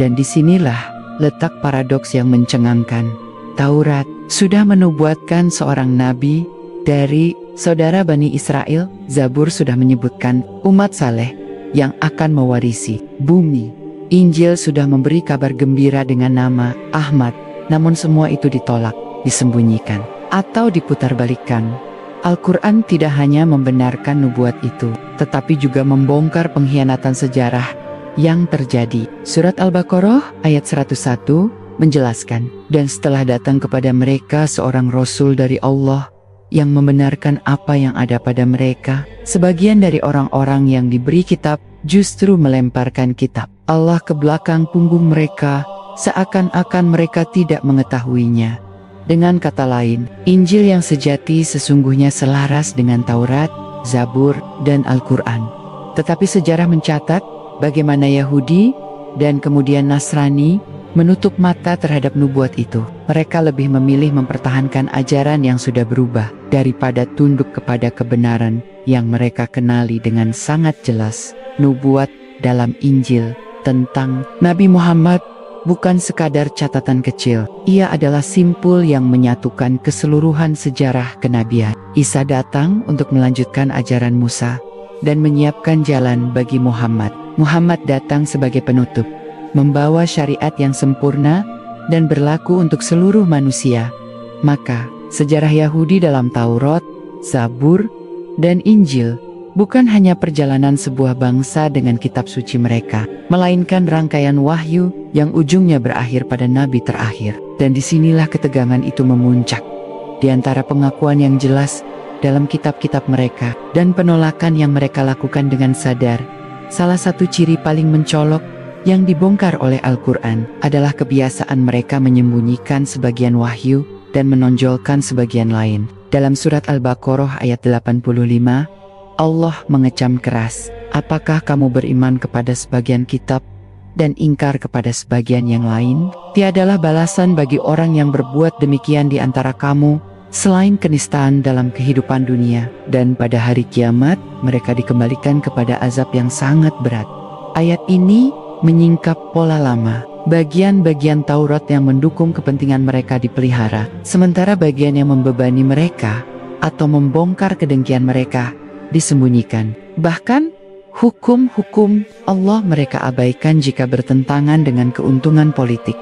Dan disinilah letak paradoks yang mencengangkan. Taurat sudah menubuatkan seorang nabi dari saudara Bani Israel. Zabur sudah menyebutkan umat saleh yang akan mewarisi bumi. Injil sudah memberi kabar gembira dengan nama Ahmad. Namun semua itu ditolak, disembunyikan, atau diputarbalikkan. Al-Quran tidak hanya membenarkan nubuat itu, tetapi juga membongkar pengkhianatan sejarah yang terjadi. Surat Al-Baqarah ayat 101 menjelaskan, "Dan setelah datang kepada mereka seorang Rasul dari Allah yang membenarkan apa yang ada pada mereka, sebagian dari orang-orang yang diberi kitab justru melemparkan kitab Allah ke belakang punggung mereka, seakan-akan mereka tidak mengetahuinya. Dengan kata lain, Injil yang sejati sesungguhnya selaras dengan Taurat, Zabur, dan Al-Quran. Tetapi sejarah mencatat bagaimana Yahudi dan kemudian Nasrani menutup mata terhadap nubuat itu. Mereka lebih memilih mempertahankan ajaran yang sudah berubah daripada tunduk kepada kebenaran yang mereka kenali dengan sangat jelas. Nubuat dalam Injil tentang Nabi Muhammad bukan sekadar catatan kecil. Ia adalah simpul yang menyatukan keseluruhan sejarah kenabian. Isa datang untuk melanjutkan ajaran Musa dan menyiapkan jalan bagi Muhammad. Muhammad datang sebagai penutup, membawa syariat yang sempurna dan berlaku untuk seluruh manusia. Maka, sejarah Yahudi dalam Taurat, Zabur, dan Injil bukan hanya perjalanan sebuah bangsa dengan kitab suci mereka, melainkan rangkaian wahyu yang ujungnya berakhir pada nabi terakhir. Dan disinilah ketegangan itu memuncak. Di antara pengakuan yang jelas dalam kitab-kitab mereka dan penolakan yang mereka lakukan dengan sadar, salah satu ciri paling mencolok yang dibongkar oleh Al-Quran adalah kebiasaan mereka menyembunyikan sebagian wahyu dan menonjolkan sebagian lain. Dalam surat Al-Baqarah ayat 85, Allah mengecam keras, "Apakah kamu beriman kepada sebagian kitab dan ingkar kepada sebagian yang lain? Tiadalah balasan bagi orang yang berbuat demikian di antara kamu selain kenistaan dalam kehidupan dunia, dan pada hari kiamat mereka dikembalikan kepada azab yang sangat berat." Ayat ini menyingkap pola lama. Bagian-bagian Taurat yang mendukung kepentingan mereka dipelihara, sementara bagian yang membebani mereka atau membongkar kedengkian mereka disembunyikan. Bahkan, hukum-hukum Allah mereka abaikan jika bertentangan dengan keuntungan politik.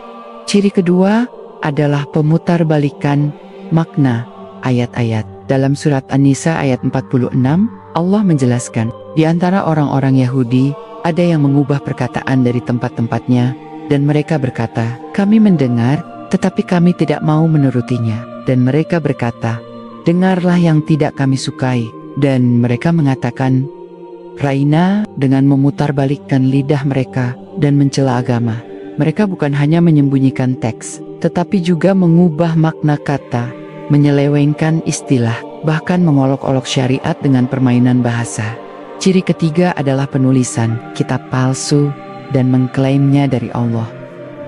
Ciri kedua adalah pemutarbalikan makna ayat-ayat. Dalam surat An-Nisa ayat 46, Allah menjelaskan, di antara orang-orang Yahudi, ada yang mengubah perkataan dari tempat-tempatnya, dan mereka berkata, "Kami mendengar, tetapi kami tidak mau menurutinya." Dan mereka berkata, "Dengarlah yang tidak kami sukai." Dan mereka mengatakan, "Raina," dengan memutarbalikkan lidah mereka dan mencela agama. Mereka bukan hanya menyembunyikan teks, tetapi juga mengubah makna kata, menyelewengkan istilah, bahkan mengolok-olok syariat dengan permainan bahasa. Ciri ketiga adalah penulisan kitab palsu dan mengklaimnya dari Allah.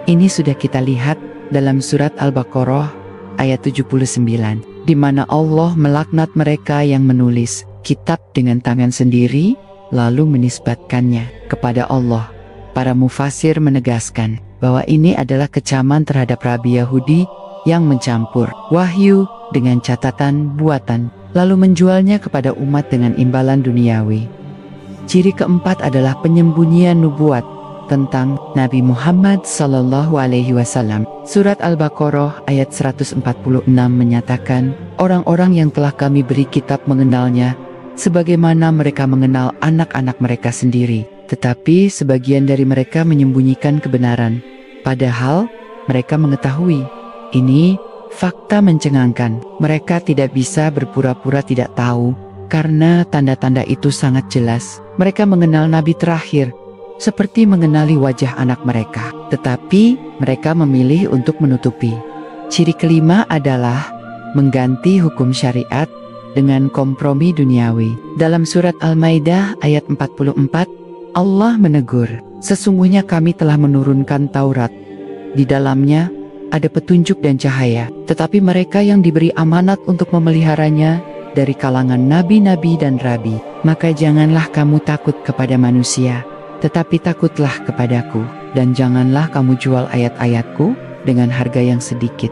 Ini sudah kita lihat dalam surat Al-Baqarah ayat 79, di mana Allah melaknat mereka yang menulis kitab dengan tangan sendiri lalu menisbatkannya kepada Allah. Para mufasir menegaskan bahwa ini adalah kecaman terhadap rabi Yahudi yang mencampur wahyu dengan catatan buatan lalu menjualnya kepada umat dengan imbalan duniawi. Ciri keempat adalah penyembunyian nubuat tentang Nabi Muhammad SAW. Surat Al-Baqarah ayat 146 menyatakan, "Orang-orang yang telah kami beri kitab mengenalnya, sebagaimana mereka mengenal anak-anak mereka sendiri. Tetapi sebagian dari mereka menyembunyikan kebenaran, padahal mereka mengetahui." Ini fakta mencengangkan. Mereka tidak bisa berpura-pura tidak tahu, karena tanda-tanda itu sangat jelas. Mereka mengenal Nabi terakhir, seperti mengenali wajah anak mereka, tetapi mereka memilih untuk menutupi. Ciri kelima adalah mengganti hukum syariat dengan kompromi duniawi. Dalam surat Al-Maidah ayat 44, Allah menegur, "Sesungguhnya kami telah menurunkan Taurat. Di dalamnya ada petunjuk dan cahaya, tetapi mereka yang diberi amanat untuk memeliharanya dari kalangan nabi-nabi dan rabi. Maka janganlah kamu takut kepada manusia, tetapi takutlah kepadaku, dan janganlah kamu jual ayat-ayatku dengan harga yang sedikit."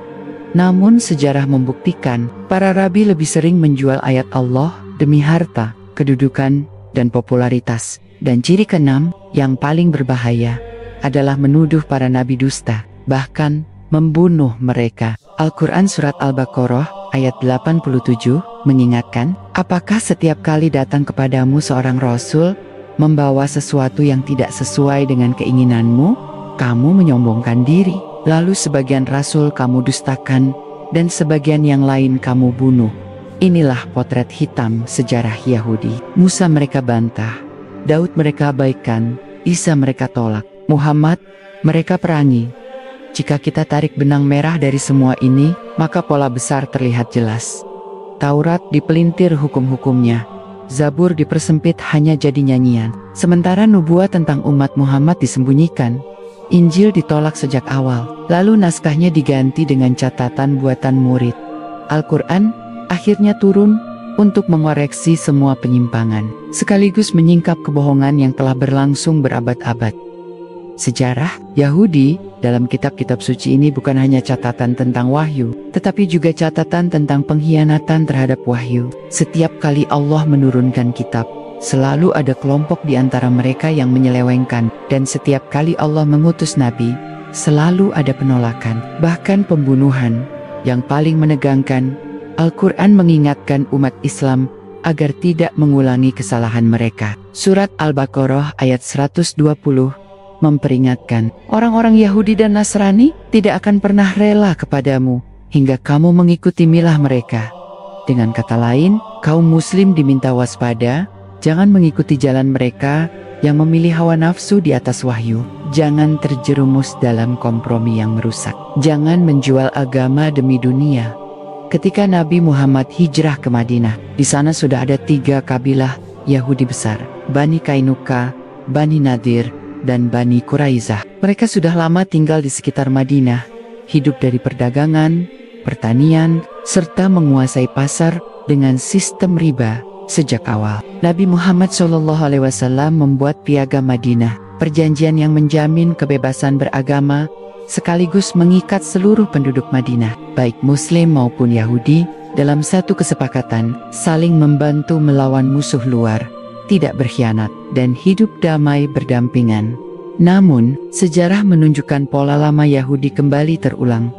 Namun sejarah membuktikan, para rabi lebih sering menjual ayat Allah demi harta, kedudukan, dan popularitas. Dan ciri keenam, yang paling berbahaya, adalah menuduh para nabi dusta, bahkan membunuh mereka. Al-Quran Surat Al-Baqarah ayat 87 mengingatkan, "Apakah setiap kali datang kepadamu seorang rasul membawa sesuatu yang tidak sesuai dengan keinginanmu, kamu menyombongkan diri. Lalu sebagian rasul kamu dustakan, dan sebagian yang lain kamu bunuh." Inilah potret hitam sejarah Yahudi. Musa mereka bantah, Daud mereka abaikan, Isa mereka tolak, Muhammad mereka perangi. Jika kita tarik benang merah dari semua ini, maka pola besar terlihat jelas. Taurat dipelintir hukum-hukumnya, Zabur dipersempit hanya jadi nyanyian. Sementara nubuat tentang umat Muhammad disembunyikan, Injil ditolak sejak awal, lalu naskahnya diganti dengan catatan buatan murid. Al-Quran akhirnya turun untuk mengoreksi semua penyimpangan, sekaligus menyingkap kebohongan yang telah berlangsung berabad-abad. Sejarah Yahudi dalam kitab-kitab suci ini bukan hanya catatan tentang wahyu, tetapi juga catatan tentang pengkhianatan terhadap wahyu. Setiap kali Allah menurunkan kitab, selalu ada kelompok di antara mereka yang menyelewengkan, dan setiap kali Allah mengutus nabi, selalu ada penolakan, bahkan pembunuhan. Yang paling menegangkan, Al-Quran mengingatkan umat Islam agar tidak mengulangi kesalahan mereka. Surat Al-Baqarah ayat 120 memperingatkan, orang-orang Yahudi dan Nasrani tidak akan pernah rela kepadamu hingga kamu mengikuti milah mereka. Dengan kata lain, kaum muslim diminta waspada, jangan mengikuti jalan mereka yang memilih hawa nafsu di atas wahyu. Jangan terjerumus dalam kompromi yang merusak. Jangan menjual agama demi dunia. Ketika Nabi Muhammad hijrah ke Madinah, di sana sudah ada 3 kabilah Yahudi besar, Bani Kainuka, Bani Nadir, dan Bani Quraizah. Mereka sudah lama tinggal di sekitar Madinah, hidup dari perdagangan, pertanian, serta menguasai pasar dengan sistem riba sejak awal. Nabi Muhammad SAW membuat piagam Madinah, perjanjian yang menjamin kebebasan beragama, sekaligus mengikat seluruh penduduk Madinah, baik Muslim maupun Yahudi, dalam satu kesepakatan, saling membantu melawan musuh luar, tidak berkhianat, dan hidup damai berdampingan. Namun, sejarah menunjukkan pola lama Yahudi kembali terulang.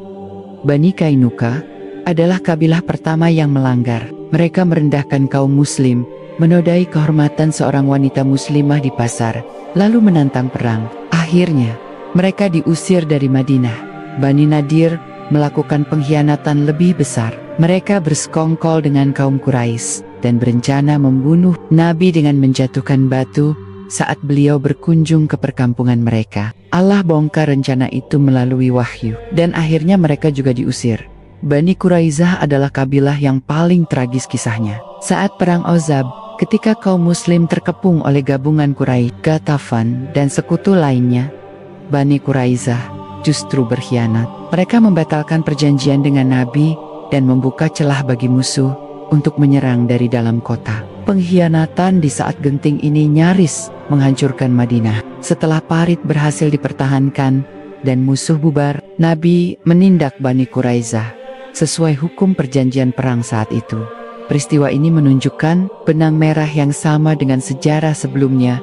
Bani Kainuka adalah kabilah pertama yang melanggar. Mereka merendahkan kaum muslim, menodai kehormatan seorang wanita muslimah di pasar, lalu menantang perang. Akhirnya, mereka diusir dari Madinah. Bani Nadir melakukan pengkhianatan lebih besar. Mereka bersekongkol dengan kaum Quraisy dan berencana membunuh Nabi dengan menjatuhkan batu saat beliau berkunjung ke perkampungan mereka. Allah bongkar rencana itu melalui wahyu, dan akhirnya mereka juga diusir. Bani Quraizah adalah kabilah yang paling tragis kisahnya. Saat perang Ozab, ketika kaum muslim terkepung oleh gabungan Quraisy, Ghatafan, dan sekutu lainnya, Bani Quraizah justru berkhianat. Mereka membatalkan perjanjian dengan Nabi dan membuka celah bagi musuh untuk menyerang dari dalam kota. Pengkhianatan di saat genting ini nyaris menghancurkan Madinah. Setelah parit berhasil dipertahankan dan musuh bubar, Nabi menindak Bani Quraizah sesuai hukum perjanjian perang saat itu. Peristiwa ini menunjukkan benang merah yang sama dengan sejarah sebelumnya.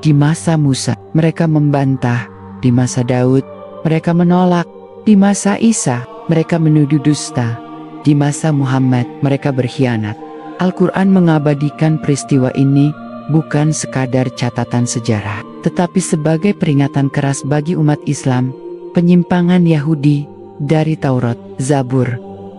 Di masa Musa, mereka membantah. Di masa Daud, mereka menolak. Di masa Isa, mereka menuduh dusta. Di masa Muhammad, mereka berkhianat. Al-Quran mengabadikan peristiwa ini bukan sekadar catatan sejarah, tetapi sebagai peringatan keras bagi umat Islam. Penyimpangan Yahudi dari Taurat, Zabur,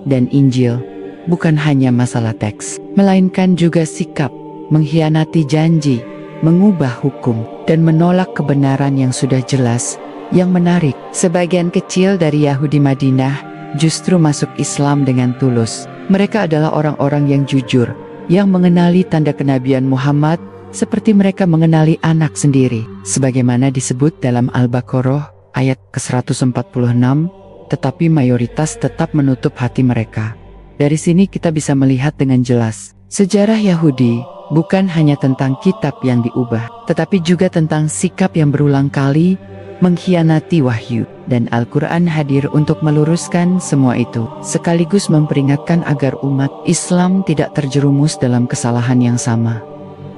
dan Injil bukan hanya masalah teks, melainkan juga sikap mengkhianati janji, mengubah hukum, dan menolak kebenaran yang sudah jelas. Yang menarik, sebagian kecil dari Yahudi Madinah justru masuk Islam dengan tulus. Mereka adalah orang-orang yang jujur, yang mengenali tanda kenabian Muhammad seperti mereka mengenali anak sendiri. Sebagaimana disebut dalam Al-Baqarah ayat ke-146, tetapi mayoritas tetap menutup hati mereka. Dari sini kita bisa melihat dengan jelas, sejarah Yahudi bukan hanya tentang kitab yang diubah, tetapi juga tentang sikap yang berulang kali mengkhianati wahyu, dan Al-Quran hadir untuk meluruskan semua itu, sekaligus memperingatkan agar umat Islam tidak terjerumus dalam kesalahan yang sama.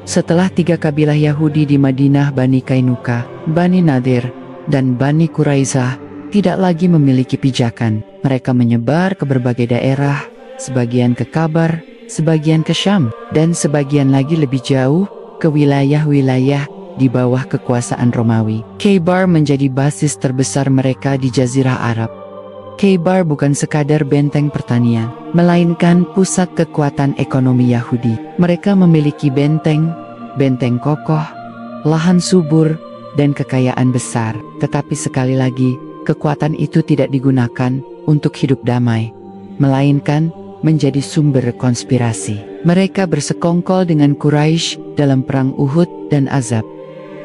Setelah 3 kabilah Yahudi di Madinah, Bani Kainuka, Bani Nadir, dan Bani Quraizah tidak lagi memiliki pijakan. Mereka menyebar ke berbagai daerah, sebagian ke Kabar, sebagian ke Syam, dan sebagian lagi lebih jauh ke wilayah-wilayah di bawah kekuasaan Romawi. Khaybar menjadi basis terbesar mereka di Jazirah Arab. Khaybar bukan sekadar benteng pertanian, melainkan pusat kekuatan ekonomi Yahudi. Mereka memiliki benteng kokoh, lahan subur, dan kekayaan besar. Tetapi sekali lagi, kekuatan itu tidak digunakan untuk hidup damai, melainkan menjadi sumber konspirasi. Mereka bersekongkol dengan Quraisy dalam perang Uhud dan Azab.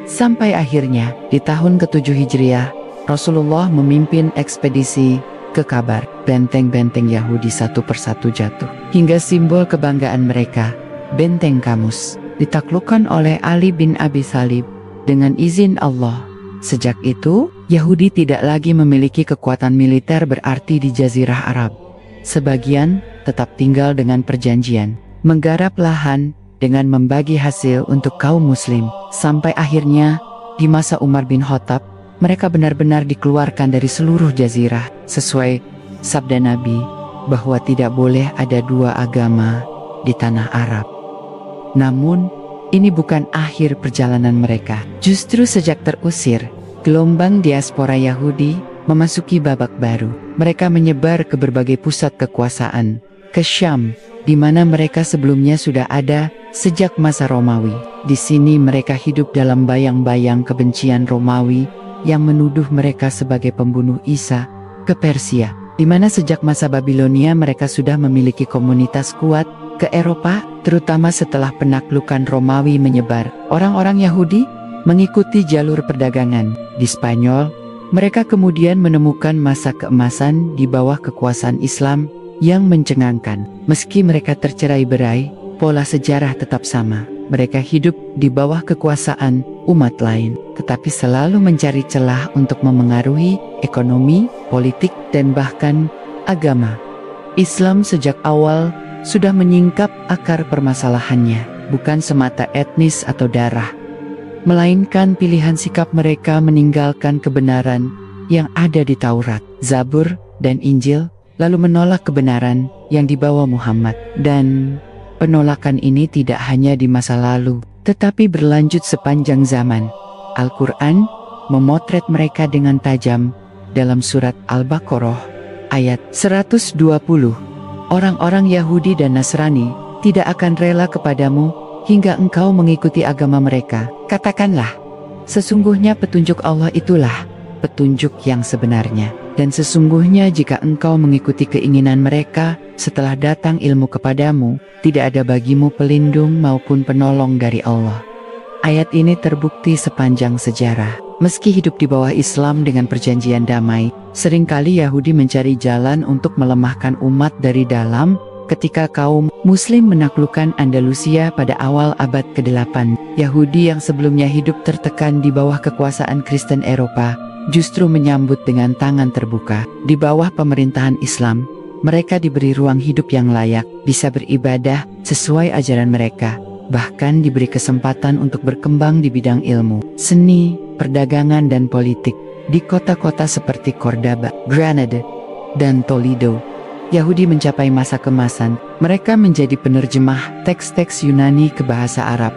Sampai akhirnya, di tahun ke-7 Hijriah, Rasulullah memimpin ekspedisi ke Kabar. Benteng-benteng Yahudi satu persatu jatuh. Hingga simbol kebanggaan mereka, benteng Kamus, ditaklukkan oleh Ali bin Abi Thalib dengan izin Allah. Sejak itu, Yahudi tidak lagi memiliki kekuatan militer berarti di Jazirah Arab. Sebagian tetap tinggal dengan perjanjian, menggarap lahan dengan membagi hasil untuk kaum muslim. Sampai akhirnya, di masa Umar bin Khattab, mereka benar-benar dikeluarkan dari seluruh jazirah, sesuai sabda Nabi, bahwa tidak boleh ada dua agama di tanah Arab. Namun, ini bukan akhir perjalanan mereka. Justru sejak terusir, gelombang diaspora Yahudi memasuki babak baru. Mereka menyebar ke berbagai pusat kekuasaan, ke Syam, di mana mereka sebelumnya sudah ada sejak masa Romawi. Di sini mereka hidup dalam bayang-bayang kebencian Romawi yang menuduh mereka sebagai pembunuh Isa, ke Persia, di mana sejak masa Babilonia mereka sudah memiliki komunitas kuat, ke Eropa, terutama setelah penaklukan Romawi menyebar. Orang-orang Yahudi mengikuti jalur perdagangan. Di Spanyol, mereka kemudian menemukan masa keemasan di bawah kekuasaan Islam yang mencengangkan. Meski mereka tercerai-berai, pola sejarah tetap sama. Mereka hidup di bawah kekuasaan umat lain, tetapi selalu mencari celah untuk memengaruhi ekonomi, politik, dan bahkan agama. Islam sejak awal sudah menyingkap akar permasalahannya, bukan semata etnis atau darah, melainkan pilihan sikap mereka meninggalkan kebenaran yang ada di Taurat, Zabur, dan Injil, lalu menolak kebenaran yang dibawa Muhammad. Dan penolakan ini tidak hanya di masa lalu, tetapi berlanjut sepanjang zaman. Al-Quran memotret mereka dengan tajam dalam surat Al-Baqarah ayat 120. Orang-orang Yahudi dan Nasrani tidak akan rela kepadamu hingga engkau mengikuti agama mereka. Katakanlah, sesungguhnya petunjuk Allah itulah petunjuk yang sebenarnya. Dan sesungguhnya jika engkau mengikuti keinginan mereka, setelah datang ilmu kepadamu, tidak ada bagimu pelindung maupun penolong dari Allah. Ayat ini terbukti sepanjang sejarah. Meski hidup di bawah Islam dengan perjanjian damai, seringkali Yahudi mencari jalan untuk melemahkan umat dari dalam. Ketika kaum Muslim menaklukkan Andalusia pada awal abad ke-8, Yahudi yang sebelumnya hidup tertekan di bawah kekuasaan Kristen Eropa, justru menyambut dengan tangan terbuka. Di bawah pemerintahan Islam, mereka diberi ruang hidup yang layak, bisa beribadah sesuai ajaran mereka, bahkan diberi kesempatan untuk berkembang di bidang ilmu, seni, perdagangan, dan politik. Di kota-kota seperti Cordoba, Granada, dan Toledo, Yahudi mencapai masa kemasan. Mereka menjadi penerjemah teks-teks Yunani ke bahasa Arab,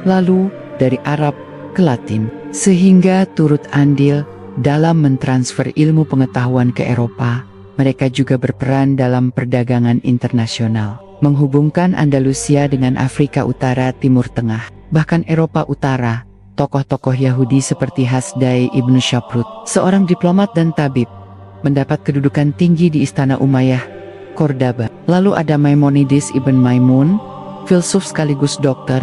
lalu dari Arab ke Latin, sehingga turut andil dalam mentransfer ilmu pengetahuan ke Eropa. Mereka juga berperan dalam perdagangan internasional, menghubungkan Andalusia dengan Afrika Utara, Timur Tengah, bahkan Eropa Utara. Tokoh-tokoh Yahudi seperti Hasdai ibnu Shaprut, seorang diplomat dan tabib, mendapat kedudukan tinggi di Istana Umayyah, Cordoba. Lalu ada Maimonides ibn Maimun, filsuf sekaligus dokter,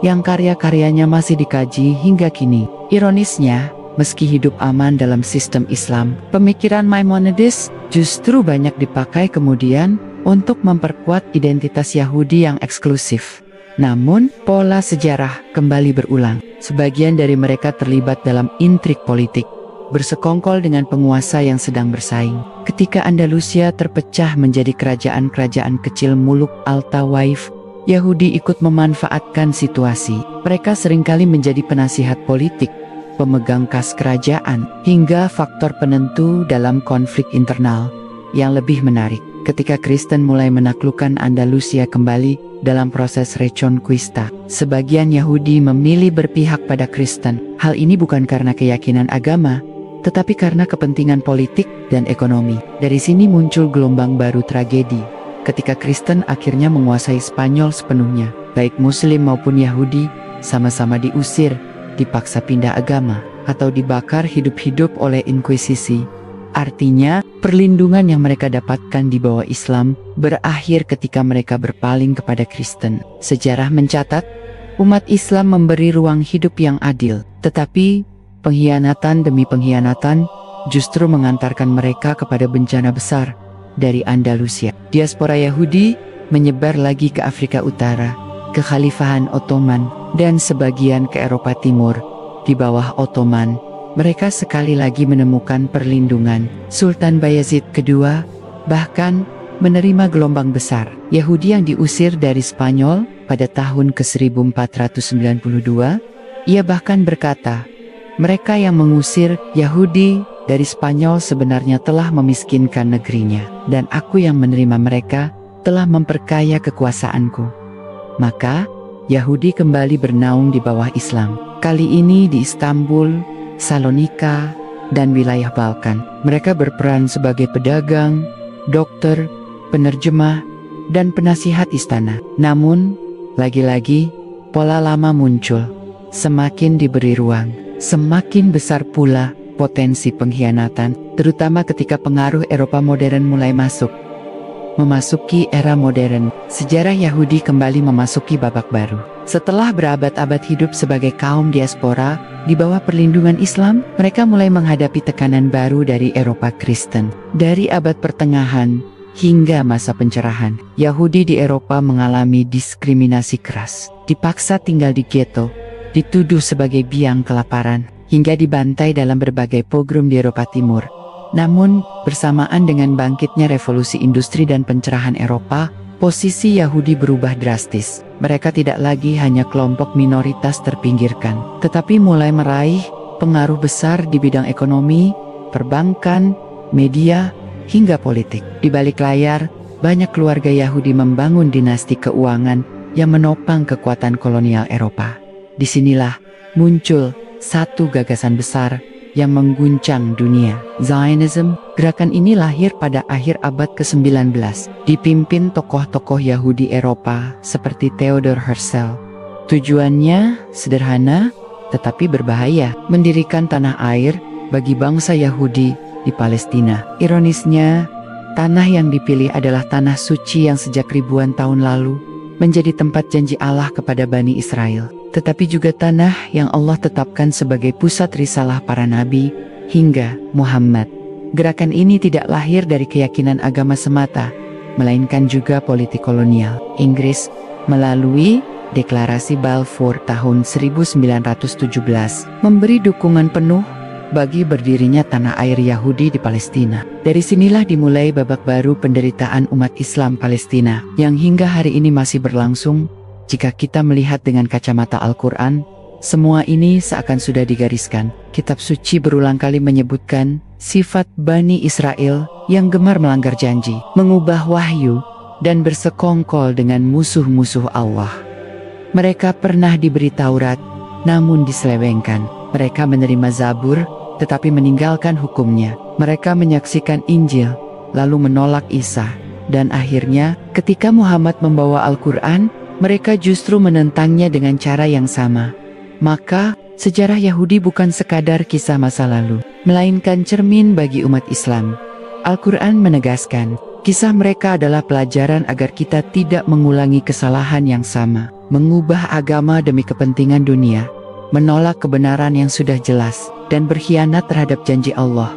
yang karya-karyanya masih dikaji hingga kini. Ironisnya, meski hidup aman dalam sistem Islam, pemikiran Maimonides justru banyak dipakai kemudian untuk memperkuat identitas Yahudi yang eksklusif. Namun, pola sejarah kembali berulang. Sebagian dari mereka terlibat dalam intrik politik, bersekongkol dengan penguasa yang sedang bersaing. Ketika Andalusia terpecah menjadi kerajaan-kerajaan kecil muluk Al-Tawaif, Yahudi ikut memanfaatkan situasi. Mereka seringkali menjadi penasihat politik, pemegang kas kerajaan, hingga faktor penentu dalam konflik internal. Yang lebih menarik, ketika Kristen mulai menaklukkan Andalusia kembali dalam proses Reconquista, sebagian Yahudi memilih berpihak pada Kristen. Hal ini bukan karena keyakinan agama, tetapi karena kepentingan politik dan ekonomi. Dari sini muncul gelombang baru tragedi. Ketika Kristen akhirnya menguasai Spanyol sepenuhnya, baik Muslim maupun Yahudi sama-sama diusir, dipaksa pindah agama, atau dibakar hidup-hidup oleh inkuisisi. Artinya, perlindungan yang mereka dapatkan di bawah Islam berakhir ketika mereka berpaling kepada Kristen. Sejarah mencatat, umat Islam memberi ruang hidup yang adil, tetapi pengkhianatan demi pengkhianatan justru mengantarkan mereka kepada bencana besar. Dari Andalusia, diaspora Yahudi menyebar lagi ke Afrika Utara, ke Khalifahan Ottoman, dan sebagian ke Eropa Timur. Di bawah Ottoman, mereka sekali lagi menemukan perlindungan. Sultan Bayezid II bahkan menerima gelombang besar Yahudi yang diusir dari Spanyol pada tahun ke-1492. Ia bahkan berkata, mereka yang mengusir Yahudi dari Spanyol sebenarnya telah memiskinkan negerinya, dan aku yang menerima mereka telah memperkaya kekuasaanku. Maka, Yahudi kembali bernaung di bawah Islam. Kali ini di Istanbul, Salonika, dan wilayah Balkan. Mereka berperan sebagai pedagang, dokter, penerjemah, dan penasihat istana. Namun, lagi-lagi, pola lama muncul. Semakin diberi ruang, semakin besar pula potensi pengkhianatan, terutama ketika pengaruh Eropa modern mulai masuk. Memasuki era modern, sejarah Yahudi kembali memasuki babak baru. Setelah berabad-abad hidup sebagai kaum diaspora di bawah perlindungan Islam, mereka mulai menghadapi tekanan baru dari Eropa Kristen. Dari abad pertengahan hingga masa pencerahan, Yahudi di Eropa mengalami diskriminasi keras, dipaksa tinggal di ghetto, dituduh sebagai biang kelaparan, hingga dibantai dalam berbagai pogrom di Eropa Timur. Namun, bersamaan dengan bangkitnya revolusi industri dan pencerahan Eropa, posisi Yahudi berubah drastis. Mereka tidak lagi hanya kelompok minoritas terpinggirkan, tetapi mulai meraih pengaruh besar di bidang ekonomi, perbankan, media, hingga politik. Di balik layar, banyak keluarga Yahudi membangun dinasti keuangan yang menopang kekuatan kolonial Eropa. Disinilah muncul satu gagasan besar yang mengguncang dunia, Zionism. Gerakan ini lahir pada akhir abad ke-19, dipimpin tokoh-tokoh Yahudi Eropa seperti Theodor Herzl. Tujuannya sederhana, tetapi berbahaya, mendirikan tanah air bagi bangsa Yahudi di Palestina. Ironisnya, tanah yang dipilih adalah tanah suci yang sejak ribuan tahun lalu menjadi tempat janji Allah kepada Bani Israel, tetapi juga tanah yang Allah tetapkan sebagai pusat risalah para nabi hingga Muhammad. Gerakan ini tidak lahir dari keyakinan agama semata, melainkan juga politik kolonial. Inggris melalui Deklarasi Balfour tahun 1917 memberi dukungan penuh bagi berdirinya tanah air Yahudi di Palestina. Dari sinilah dimulai babak baru penderitaan umat Islam Palestina yang hingga hari ini masih berlangsung. Jika kita melihat dengan kacamata Al-Quran, semua ini seakan sudah digariskan. Kitab suci berulang kali menyebutkan sifat Bani Israel yang gemar melanggar janji, mengubah wahyu, dan bersekongkol dengan musuh-musuh Allah. Mereka pernah diberi Taurat, namun diselewengkan. Mereka menerima Zabur, tetapi meninggalkan hukumnya. Mereka menyaksikan Injil, lalu menolak Isa. Dan akhirnya, ketika Muhammad membawa Al-Quran, mereka justru menentangnya dengan cara yang sama. Maka, sejarah Yahudi bukan sekadar kisah masa lalu, melainkan cermin bagi umat Islam. Al-Quran menegaskan, kisah mereka adalah pelajaran agar kita tidak mengulangi kesalahan yang sama, mengubah agama demi kepentingan dunia, menolak kebenaran yang sudah jelas, dan berkhianat terhadap janji Allah.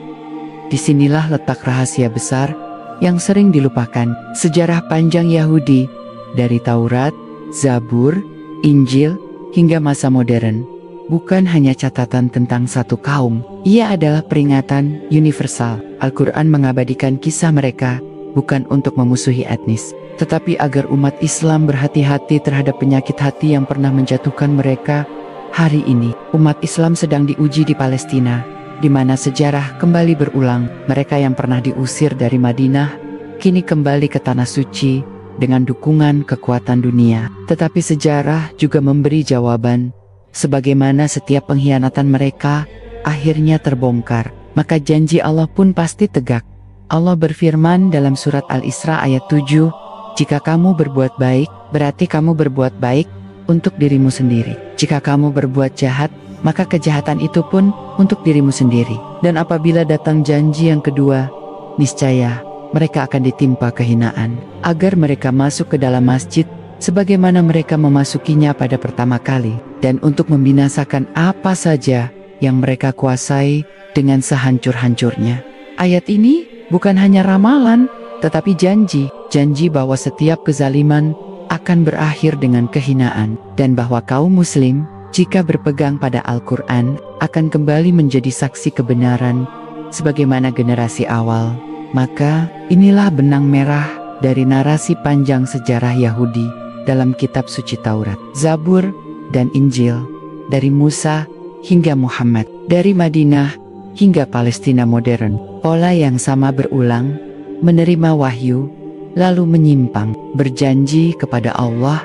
Disinilah letak rahasia besar yang sering dilupakan. Sejarah panjang Yahudi, dari Taurat, Zabur, Injil, hingga masa modern, bukan hanya catatan tentang satu kaum. Ia adalah peringatan universal. Al-Quran mengabadikan kisah mereka, bukan untuk memusuhi etnis, tetapi agar umat Islam berhati-hati terhadap penyakit hati yang pernah menjatuhkan mereka. Hari ini, umat Islam sedang diuji di Palestina, di mana sejarah kembali berulang. Mereka yang pernah diusir dari Madinah, kini kembali ke Tanah Suci dengan dukungan kekuatan dunia. Tetapi sejarah juga memberi jawaban, sebagaimana setiap pengkhianatan mereka akhirnya terbongkar, maka janji Allah pun pasti tegak. Allah berfirman dalam surat Al-Isra ayat 7, "Jika kamu berbuat baik, berarti kamu berbuat baik untuk dirimu sendiri. Jika kamu berbuat jahat, maka kejahatan itu pun untuk dirimu sendiri. Dan apabila datang janji yang kedua, niscaya mereka akan ditimpa kehinaan, agar mereka masuk ke dalam masjid sebagaimana mereka memasukinya pada pertama kali, dan untuk membinasakan apa saja yang mereka kuasai dengan sehancur-hancurnya. Ayat ini bukan hanya ramalan, tetapi janji bahwa setiap kezaliman akan berakhir dengan kehinaan, dan bahwa kaum muslim jika berpegang pada Al-Quran akan kembali menjadi saksi kebenaran sebagaimana generasi awal. Maka inilah benang merah dari narasi panjang sejarah Yahudi dalam kitab suci Taurat, Zabur, dan Injil, dari Musa hingga Muhammad, dari Madinah hingga Palestina modern. Pola yang sama berulang, menerima wahyu, lalu menyimpang, berjanji kepada Allah,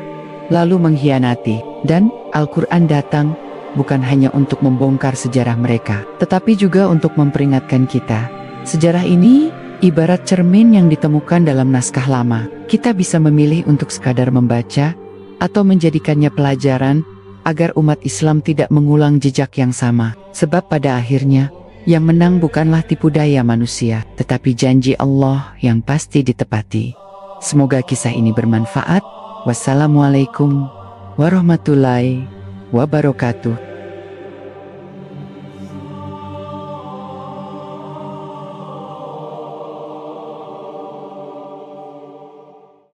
lalu mengkhianati, dan Al-Quran datang bukan hanya untuk membongkar sejarah mereka, tetapi juga untuk memperingatkan kita. Sejarah ini ibarat cermin yang ditemukan dalam naskah lama. Kita bisa memilih untuk sekadar membaca atau menjadikannya pelajaran agar umat Islam tidak mengulang jejak yang sama. Sebab pada akhirnya, yang menang bukanlah tipu daya manusia, tetapi janji Allah yang pasti ditepati. Semoga kisah ini bermanfaat. Wassalamualaikum warahmatullahi wabarakatuh.